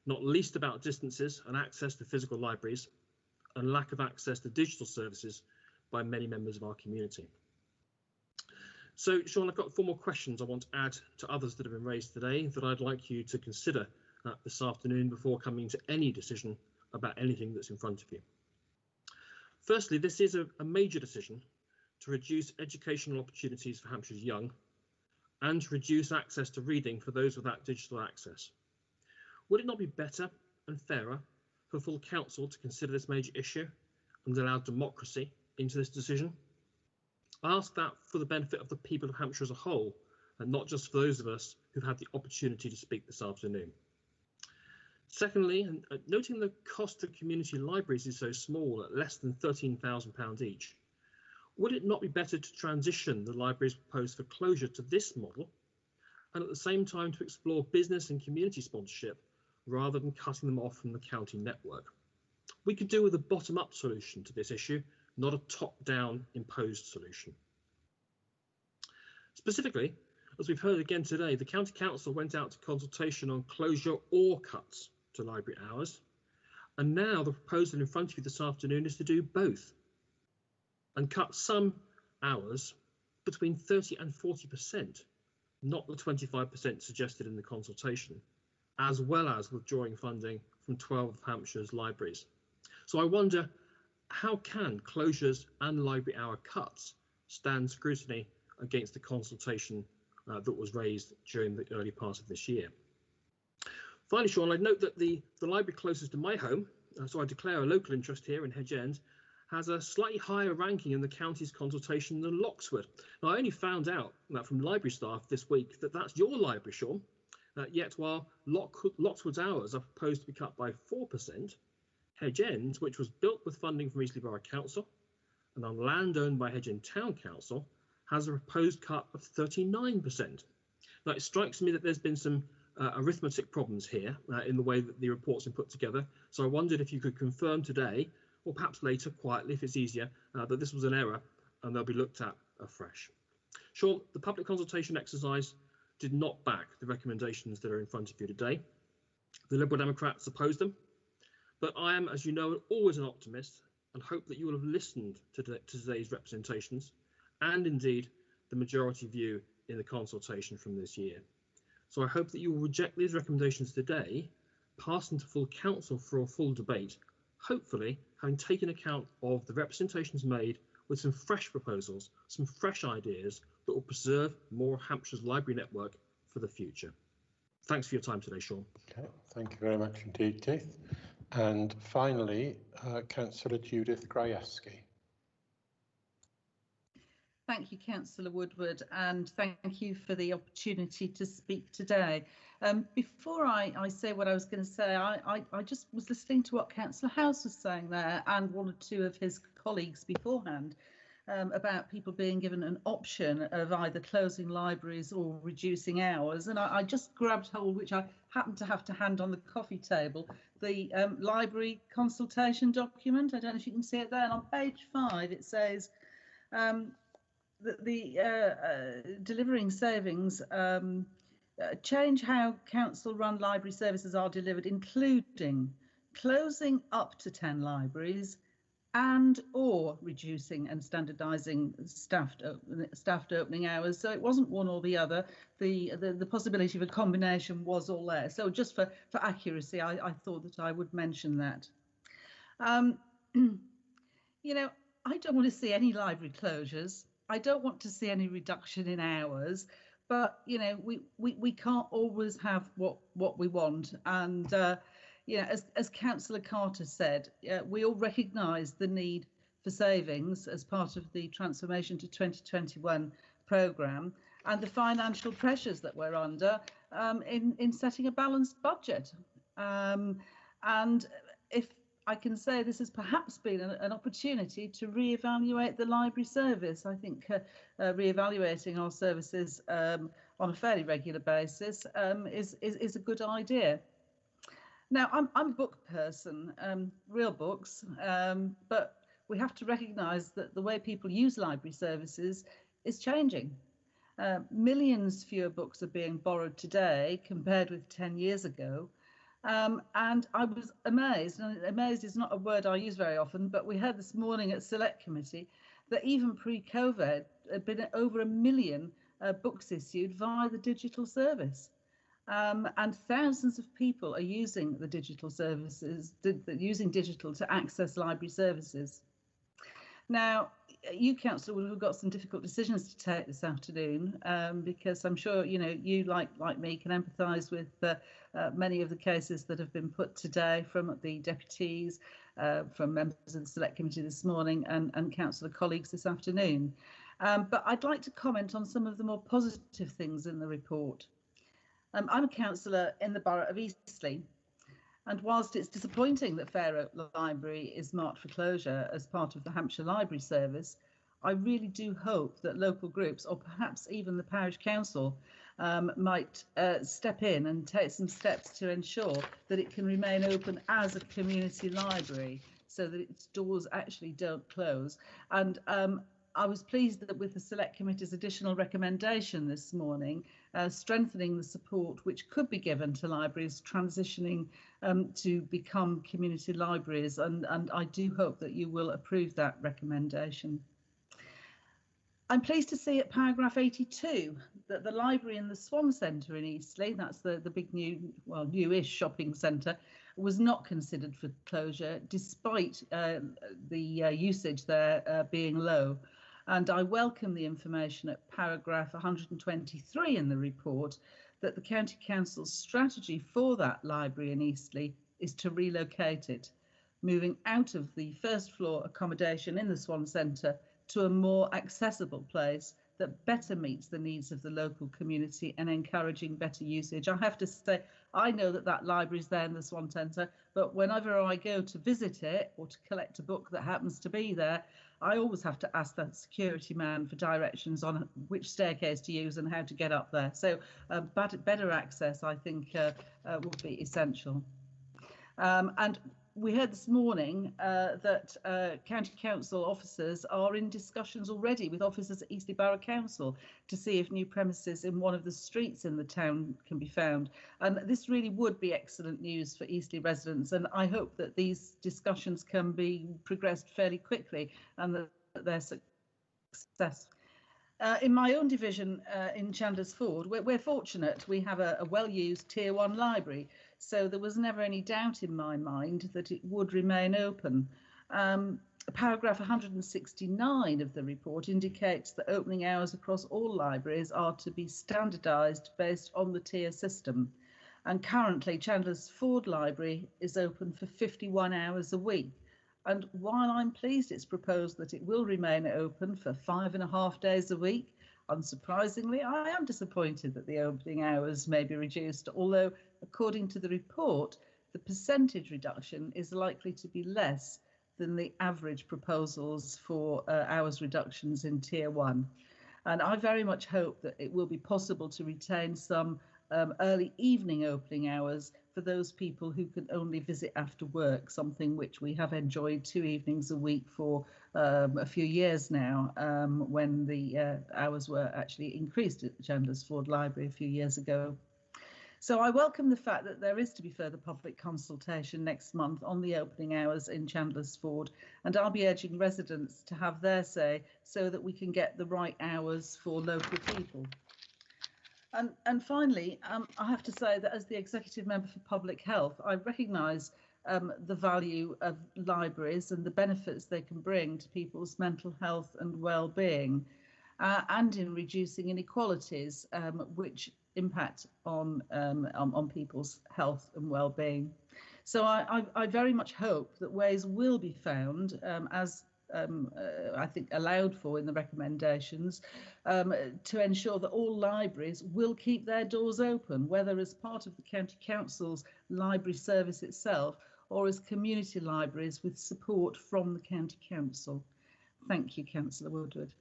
not least about distances and access to physical libraries and lack of access to digital services by many members of our community. So, Sean, I've got 4 more questions I want to add to others that have been raised today that I'd like you to consider this afternoon before coming to any decision about anything that's in front of you. Firstly, this is a major decision to reduce educational opportunities for Hampshire's young and to reduce access to reading for those without digital access. Would it not be better and fairer for full council to consider this major issue and allow democracy into this decision? I ask that for the benefit of the people of Hampshire as a whole, and not just for those of us who've had the opportunity to speak this afternoon. Secondly, and noting the cost of community libraries is so small at less than £13,000 each, would it not be better to transition the libraries proposed for closure to this model and at the same time to explore business and community sponsorship rather than cutting them off from the county network? We could do with a bottom-up solution to this issue, not a top-down imposed solution. Specifically, as we've heard again today, the County Council went out to consultation on closure or cuts to library hours, and now the proposal in front of you this afternoon is to do both and cut some hours between 30 and 40%, not the 25% suggested in the consultation, as well as withdrawing funding from 12 of Hampshire's libraries. So I wonder, how can closures and library hour cuts stand scrutiny against the consultation that was raised during the early part of this year. Finally, Sean, I'd note that the library closest to my home, so I declare a local interest here in Hedge End, has a slightly higher ranking in the county's consultation than Loxwood. Now, I only found out from library staff this week that that's your library, Sean. Yet while Loxwood's hours are proposed to be cut by 4%, Hedge End, which was built with funding from Eastleigh Borough Council and on land owned by Hedge End Town Council, has a proposed cut of 39%. Now, it strikes me that there's been some arithmetic problems here in the way that the report's been put together. So I wondered if you could confirm today, or perhaps later, quietly, if it's easier, that this was an error and they'll be looked at afresh. Sean, the public consultation exercise did not back the recommendations that are in front of you today. The Liberal Democrats opposed them, but I am, as you know, always an optimist and hope that you will have listened to today's representations and indeed the majority view in the consultation from this year. So I hope that you will reject these recommendations today, pass them to full council for a full debate, hopefully having taken account of the representations made with some fresh proposals, some fresh ideas that will preserve more Hampshire's library network for the future. Thanks for your time today, Sean. Okay, thank you very much indeed, Keith. And finally, Councillor Judith Grajewski. Thank you, Councillor Woodward, and thank you for the opportunity to speak today. Before I say what I was going to say, I just was listening to what Councillor House was saying there and one or two of his colleagues beforehand about people being given an option of either closing libraries or reducing hours. And I just grabbed hold, which I happened to have to hand on the coffee table, the library consultation document. I don't know if you can see it there. And on page 5, it says, delivering savings, change how council-run library services are delivered, including closing up to 10 libraries and or reducing and standardising staffed opening hours. So it wasn't one or the other. The possibility of a combination was all there. So just for accuracy, I thought that I would mention that. You know, I don't want to see any library closures. I don't want to see any reduction in hours, but you know, we can't always have what we want. And you know, as Councillor Carter said, we all recognise the need for savings as part of the transformation to 2021 programme and the financial pressures that we're under in setting a balanced budget. And if I can say, this has perhaps been an opportunity to re-evaluate the library service. I think re-evaluating our services on a fairly regular basis is a good idea. Now, I'm a book person, real books, but we have to recognise that the way people use library services is changing. Millions fewer books are being borrowed today compared with 10 years ago. And I was amazed, and amazed is not a word I use very often, but we heard this morning at Select Committee that even pre-COVID, there had been over 1 million books issued via the digital service. And thousands of people are using the digital services, using digital to access library services. Now, you, Councillor, we've got some difficult decisions to take this afternoon, because I'm sure, you know, you, like me, can empathise with many of the cases that have been put today from the deputies, from members of the Select Committee this morning and councillor colleagues this afternoon. But I'd like to comment on some of the more positive things in the report. I'm a councillor in the borough of Eastleigh, and whilst it's disappointing that Fair Oak Library is marked for closure as part of the Hampshire Library Service, I really do hope that local groups, or perhaps even the parish council, might step in and take some steps to ensure that it can remain open as a community library so that its doors actually don't close. And I was pleased that with the Select Committee's additional recommendation this morning, strengthening the support which could be given to libraries transitioning to become community libraries, and I do hope that you will approve that recommendation. I'm pleased to see at paragraph 82 that the library in the Swan Centre in Eastleigh, that's the big newish shopping centre, was not considered for closure despite the usage there being low. And I welcome the information at paragraph 123 in the report that the County Council's strategy for that library in Eastleigh is to relocate it, moving out of the first floor accommodation in the Swan Centre to a more accessible place that better meets the needs of the local community and encouraging better usage. I have to say, I know that that library is there in the Swan Centre, but whenever I go to visit it or to collect a book that happens to be there, I always have to ask that security man for directions on which staircase to use and how to get up there. So better access, I think, would be essential. And we heard this morning that County Council officers are in discussions already with officers at Eastleigh Borough Council to see if new premises in one of the streets in the town can be found. And this really would be excellent news for Eastleigh residents, and I hope that these discussions can be progressed fairly quickly and that they're successful. In my own division in Chandler's Ford, we're fortunate. We have a well-used Tier 1 library, so there was never any doubt in my mind that it would remain open. Paragraph 169 of the report indicates that opening hours across all libraries are to be standardised based on the tier system. And currently, Chandler's Ford Library is open for 51 hours a week. And while I'm pleased it's proposed that it will remain open for 5.5 days a week, unsurprisingly, I am disappointed that the opening hours may be reduced, although according to the report, the percentage reduction is likely to be less than the average proposals for hours reductions in Tier 1. And I very much hope that it will be possible to retain some early evening opening hours for those people who can only visit after work, something which we have enjoyed 2 evenings a week for a few years now, when the hours were actually increased at Chandler's Ford Library a few years ago. So I welcome the fact that there is to be further public consultation next month on the opening hours in Chandler's Ford, and I'll be urging residents to have their say so that we can get the right hours for local people. And finally, I have to say that as the Executive Member for Public Health, I recognise the value of libraries and the benefits they can bring to people's mental health and well-being, and in reducing inequalities which impact on people's health and well-being. So I very much hope that ways will be found, as I think allowed for in the recommendations, to ensure that all libraries will keep their doors open, whether as part of the County Council's library service itself or as community libraries with support from the County Council. Thank you, Councillor Woodward.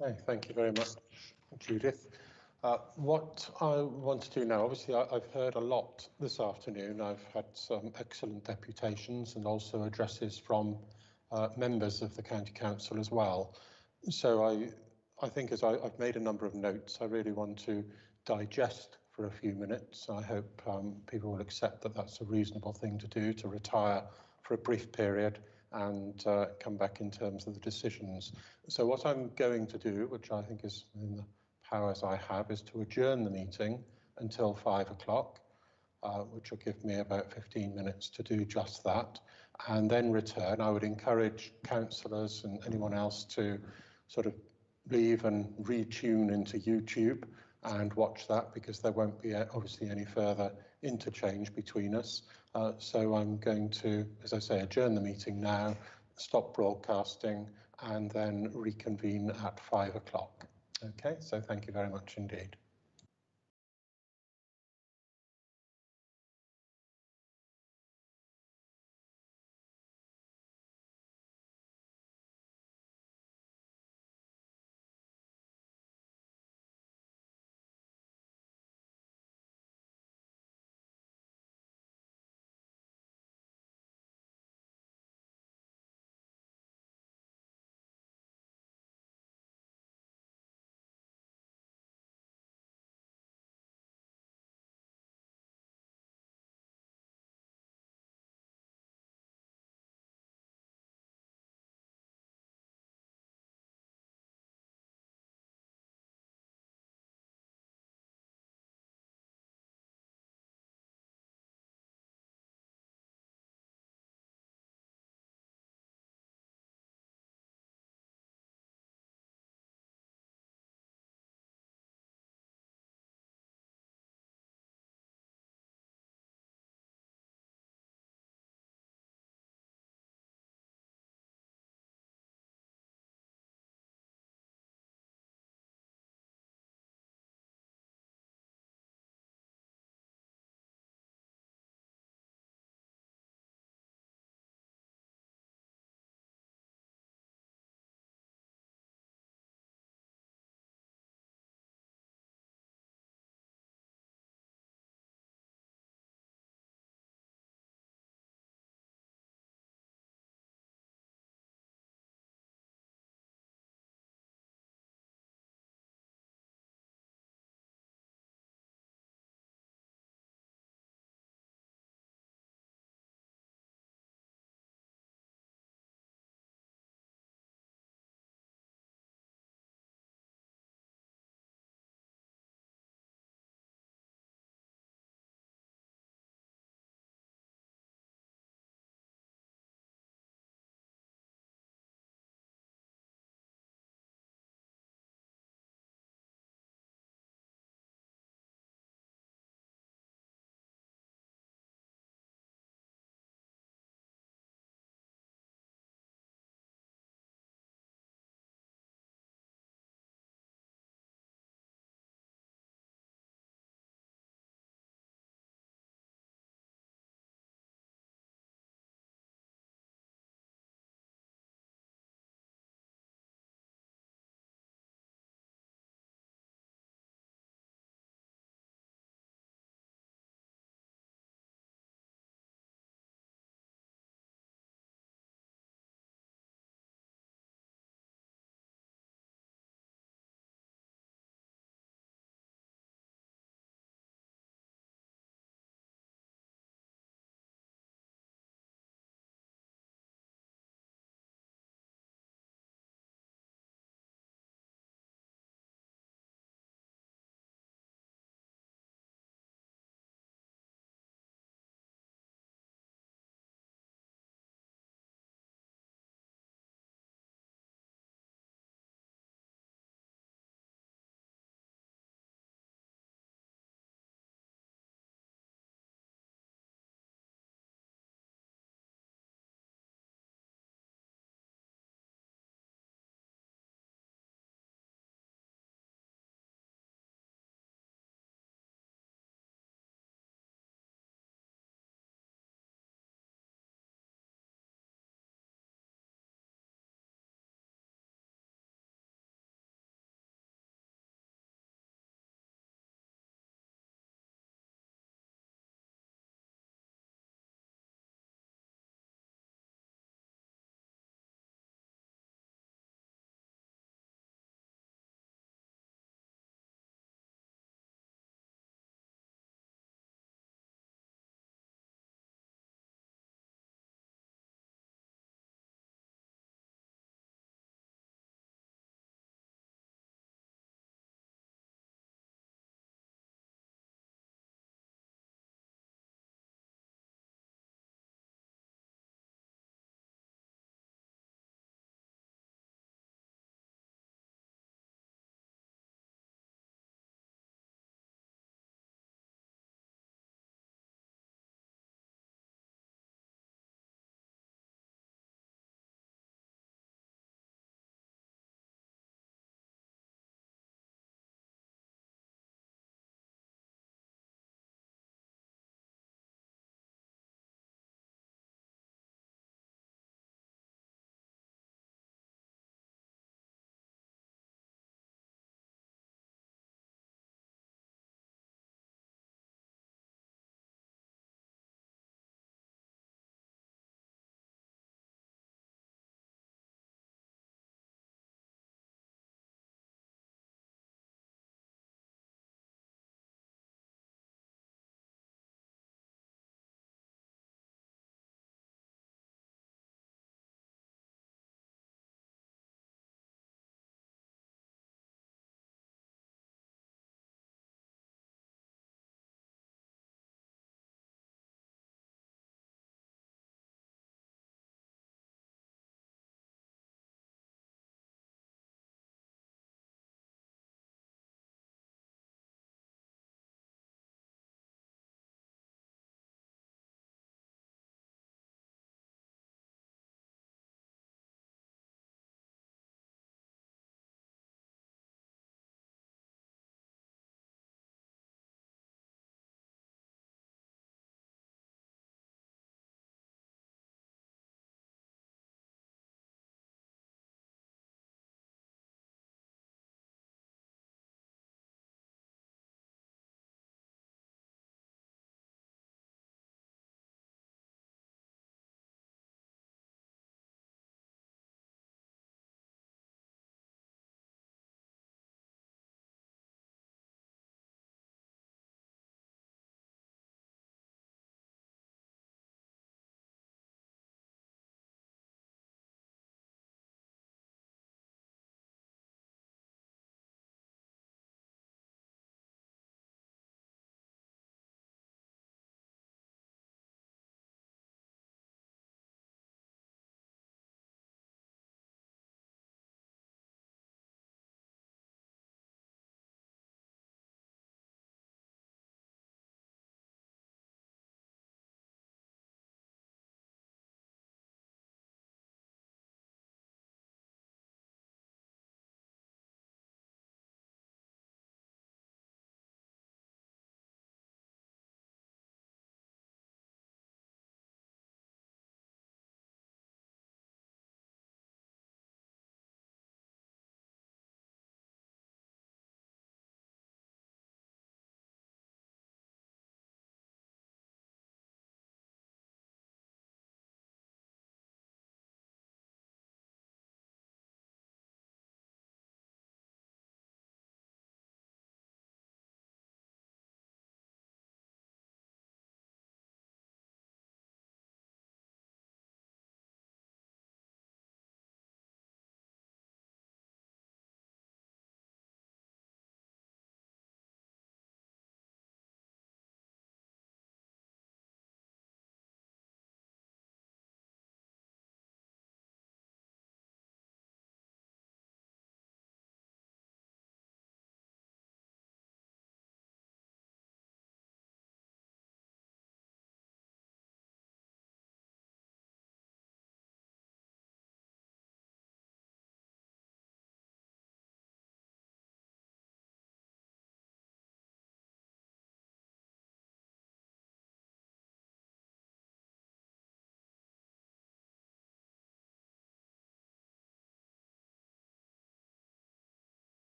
Okay, thank you very much, Judith. What I want to do now, obviously I've heard a lot this afternoon. I've had some excellent deputations and also addresses from members of the County Council as well. So I think as I've made a number of notes, I really want to digest for a few minutes. I hope people will accept that that's a reasonable thing to do, to retire for a brief period and come back in terms of the decisions. So what I'm going to do, which I think is in the powers I have, is to adjourn the meeting until 5 o'clock, which will give me about 15 minutes to do just that, and then return. I would encourage councillors and anyone else to sort of leave and retune into YouTube and watch that, because there won't be obviously any further interchange between us. So I'm going to, as I say, adjourn the meeting now, stop broadcasting, and then reconvene at 5 o'clock. Okay, so thank you very much indeed.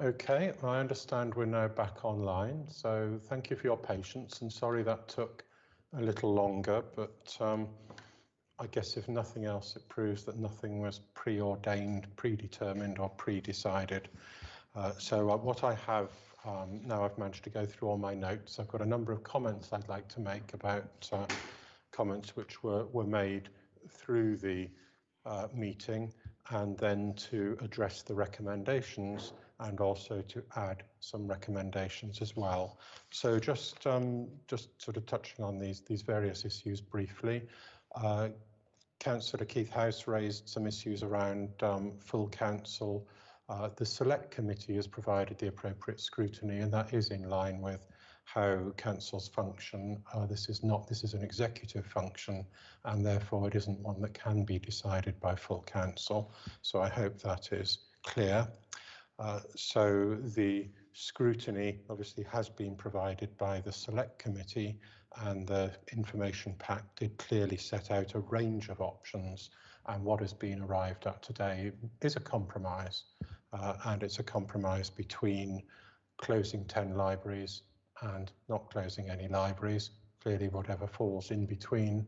Okay, I understand we're now back online, so thank you for your patience and sorry that took a little longer, but I guess if nothing else, it proves that nothing was preordained, predetermined or pre-decided. So what I have, now I've managed to go through all my notes, I've got a number of comments I'd like to make about comments which were made through the meeting, and then to address the recommendations and also to add some recommendations as well. So just sort of touching on these various issues briefly. Councillor Keith House raised some issues around full council. The select committee has provided the appropriate scrutiny, and that is in line with how councils function. This is an executive function, and therefore it isn't one that can be decided by full council. So I hope that is clear. So the scrutiny obviously has been provided by the select committee, and the information pack did clearly set out a range of options, and what has been arrived at today is a compromise, and it's a compromise between closing 10 libraries and not closing any libraries. Clearly whatever falls in between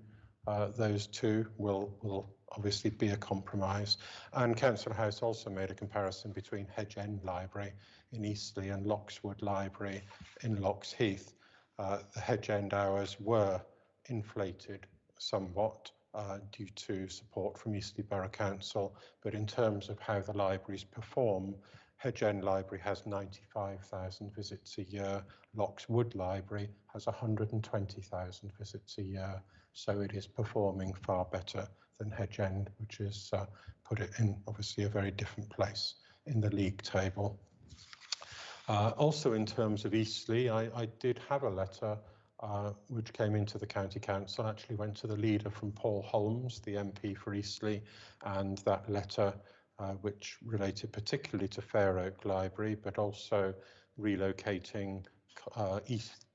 those two will obviously be a compromise. And Councillor House also made a comparison between Hedge End Library in Eastleigh and Lockswood Library in Loxheath. The Hedge End hours were inflated somewhat due to support from Eastleigh Borough Council, but in terms of how the libraries perform, Hedge End Library has 95,000 visits a year, Lockswood Library has 120,000 visits a year, so it is performing far better than Hedge End, which is put it in obviously a very different place in the league table. Also in terms of Eastleigh, I did have a letter which came into the County Council, actually went to the leader from Paul Holmes, the MP for Eastleigh, and that letter which related particularly to Fair Oak Library, but also relocating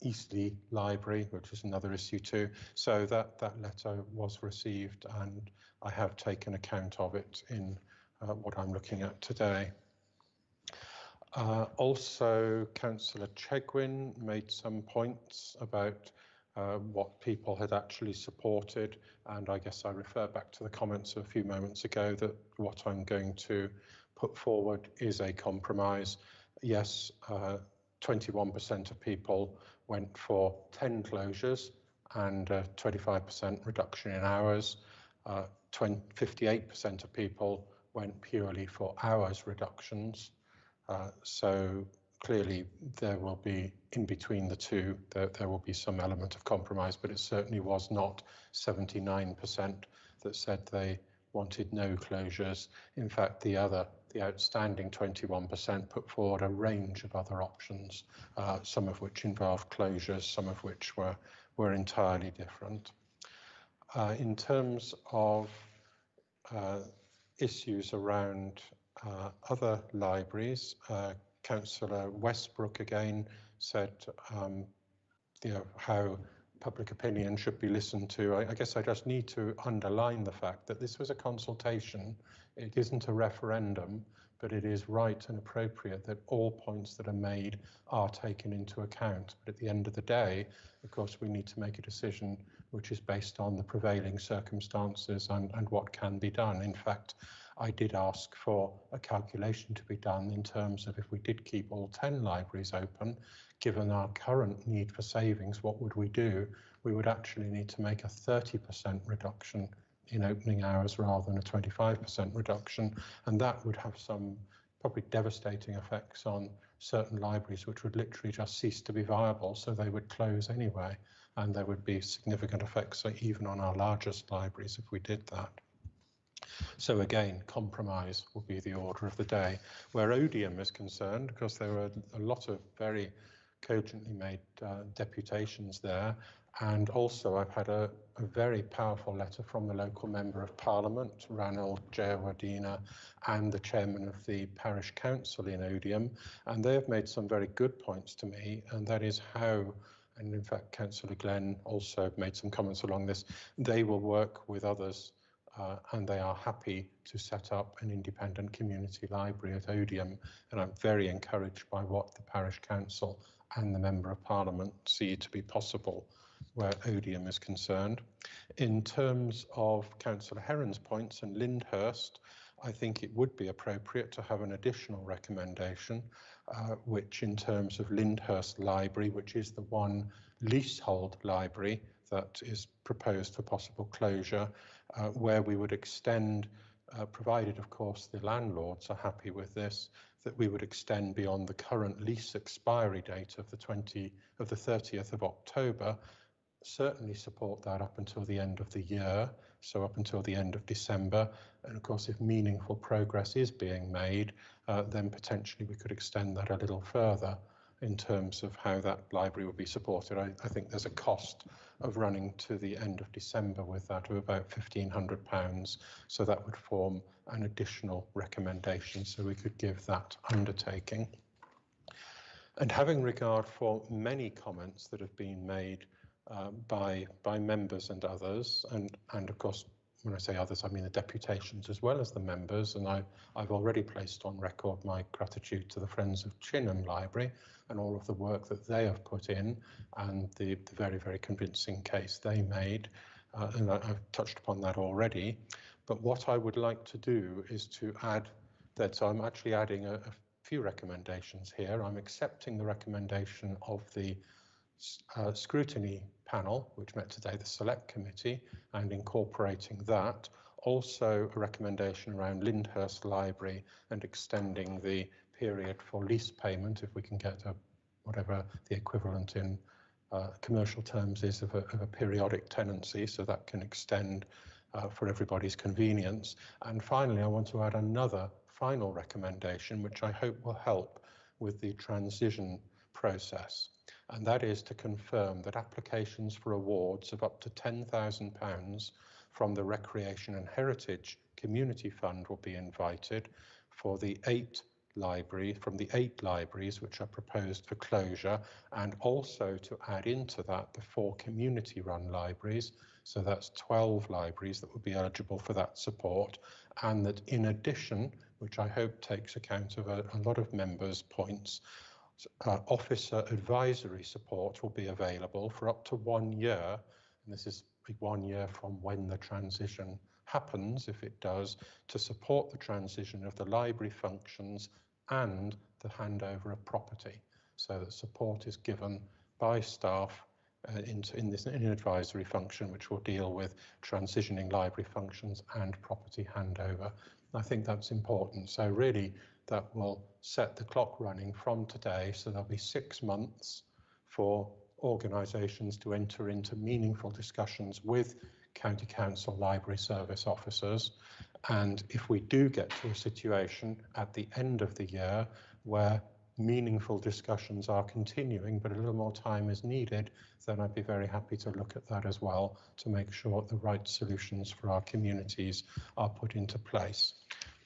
Eastleigh Library, which is another issue too. So that letter was received, and I have taken account of it in what I'm looking at today. Also, Councillor Chequin made some points about what people had actually supported, and I guess I refer back to the comments a few moments ago that what I'm going to put forward is a compromise. Yes, 21% of people went for 10 closures and a 25% reduction in hours. 58% of people went purely for hours reductions. So clearly there will be, in between the two, there will be some element of compromise, but it certainly was not 79% that said they wanted no closures. In fact, the outstanding 21% put forward a range of other options, some of which involved closures, some of which were entirely different. In terms of issues around other libraries, Councillor Westbrook again said how public opinion should be listened to. I guess I just need to underline the fact that this was a consultation. It isn't a referendum, but it is right and appropriate that all points that are made are taken into account. But at the end of the day, of course, we need to make a decision which is based on the prevailing circumstances and what can be done. In fact, I did ask for a calculation to be done in terms of if we did keep all 10 libraries open, given our current need for savings, what would we do? We would actually need to make a 30% reduction in opening hours rather than a 25% reduction, and that would have some probably devastating effects on certain libraries which would literally just cease to be viable, so they would close anyway, and there would be significant effects even on our largest libraries if we did that. So again, compromise will be the order of the day. Where Odium is concerned, because there were a lot of very cogently made deputations there, and also I've had a very powerful letter from the local Member of Parliament, Ranald Jayawadena, and the chairman of the parish council in Odium, and they have made some very good points to me, and that is how, and in fact Councillor Glenn also made some comments along this, they will work with others and they are happy to set up an independent community library at Odium, and I'm very encouraged by what the parish council and the Member of Parliament see to be possible where Odium is concerned. In terms of Councillor Herron's points and Lyndhurst, I think it would be appropriate to have an additional recommendation, which in terms of Lyndhurst Library, which is the one leasehold library that is proposed for possible closure, where we would extend, provided of course the landlords are happy with this, that we would extend beyond the current lease expiry date of the 30th of October, certainly support that up until the end of the year, so up until the end of December. And of course, if meaningful progress is being made, then potentially we could extend that a little further in terms of how that library will be supported. I think there's a cost of running to the end of December with that of about £1,500, so that would form an additional recommendation, so we could give that undertaking. And having regard for many comments that have been made by members and others, and of course, when I say others, I mean the deputations as well as the members, and I've already placed on record my gratitude to the Friends of Chequin Library and all of the work that they have put in, and the very, very convincing case they made, and I've touched upon that already. But what I would like to do is to add that, so I'm actually adding a few recommendations here. I'm accepting the recommendation of the scrutiny panel, which met today, the select committee, and incorporating that. Also a recommendation around Lyndhurst Library and extending the period for lease payment, if we can get whatever the equivalent in commercial terms is of a periodic tenancy, so that can extend for everybody's convenience. And finally, I want to add another final recommendation, which I hope will help with the transition process. And that is to confirm that applications for awards of up to £10,000 from the Recreation and Heritage Community Fund will be invited for the 8 libraries which are proposed for closure, and also to add into that the 4 community-run libraries. So that's 12 libraries that would be eligible for that support, and that in addition, which I hope takes account of a lot of members' points, officer advisory support will be available for up to 1 year, and this is 1 year from when the transition happens, if it does, to support the transition of the library functions and the handover of property. So that support is given by staff in an advisory function, which will deal with transitioning library functions and property handover. I think that's important. So really, that will set the clock running from today, so there'll be 6 months for organisations to enter into meaningful discussions with County Council library service officers. And if we do get to a situation at the end of the year where meaningful discussions are continuing, but a little more time is needed, then I'd be very happy to look at that as well to make sure the right solutions for our communities are put into place.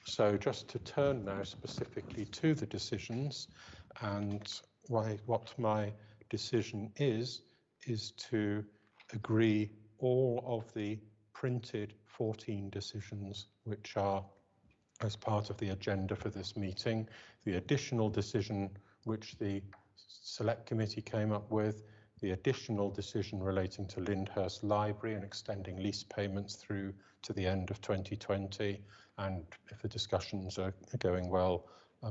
So just to turn now specifically to the decisions, and what my decision is to agree all of the printed 14 decisions which are as part of the agenda for this meeting. The additional decision which the select committee came up with, the additional decision relating to Lyndhurst Library and extending lease payments through to the end of 2020, and if the discussions are going well,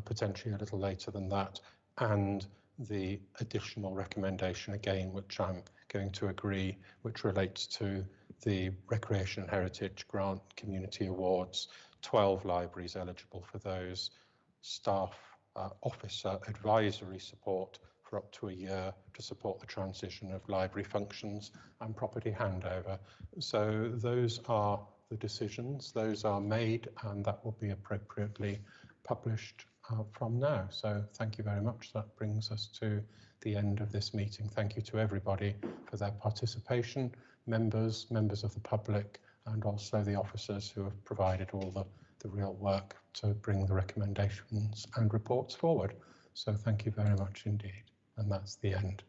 potentially a little later than that, and the additional recommendation again, which I'm going to agree, which relates to the Recreation and Heritage Grant Community Awards, 12 libraries eligible for those, staff officer advisory support for up to a year to support the transition of library functions and property handover. So those are the decisions, those are made, and that will be appropriately published from now. So thank you very much. That brings us to the end of this meeting. Thank you to everybody for their participation, members of the public, and also the officers who have provided all the real work to bring the recommendations and reports forward. So thank you very much indeed. And that's the end.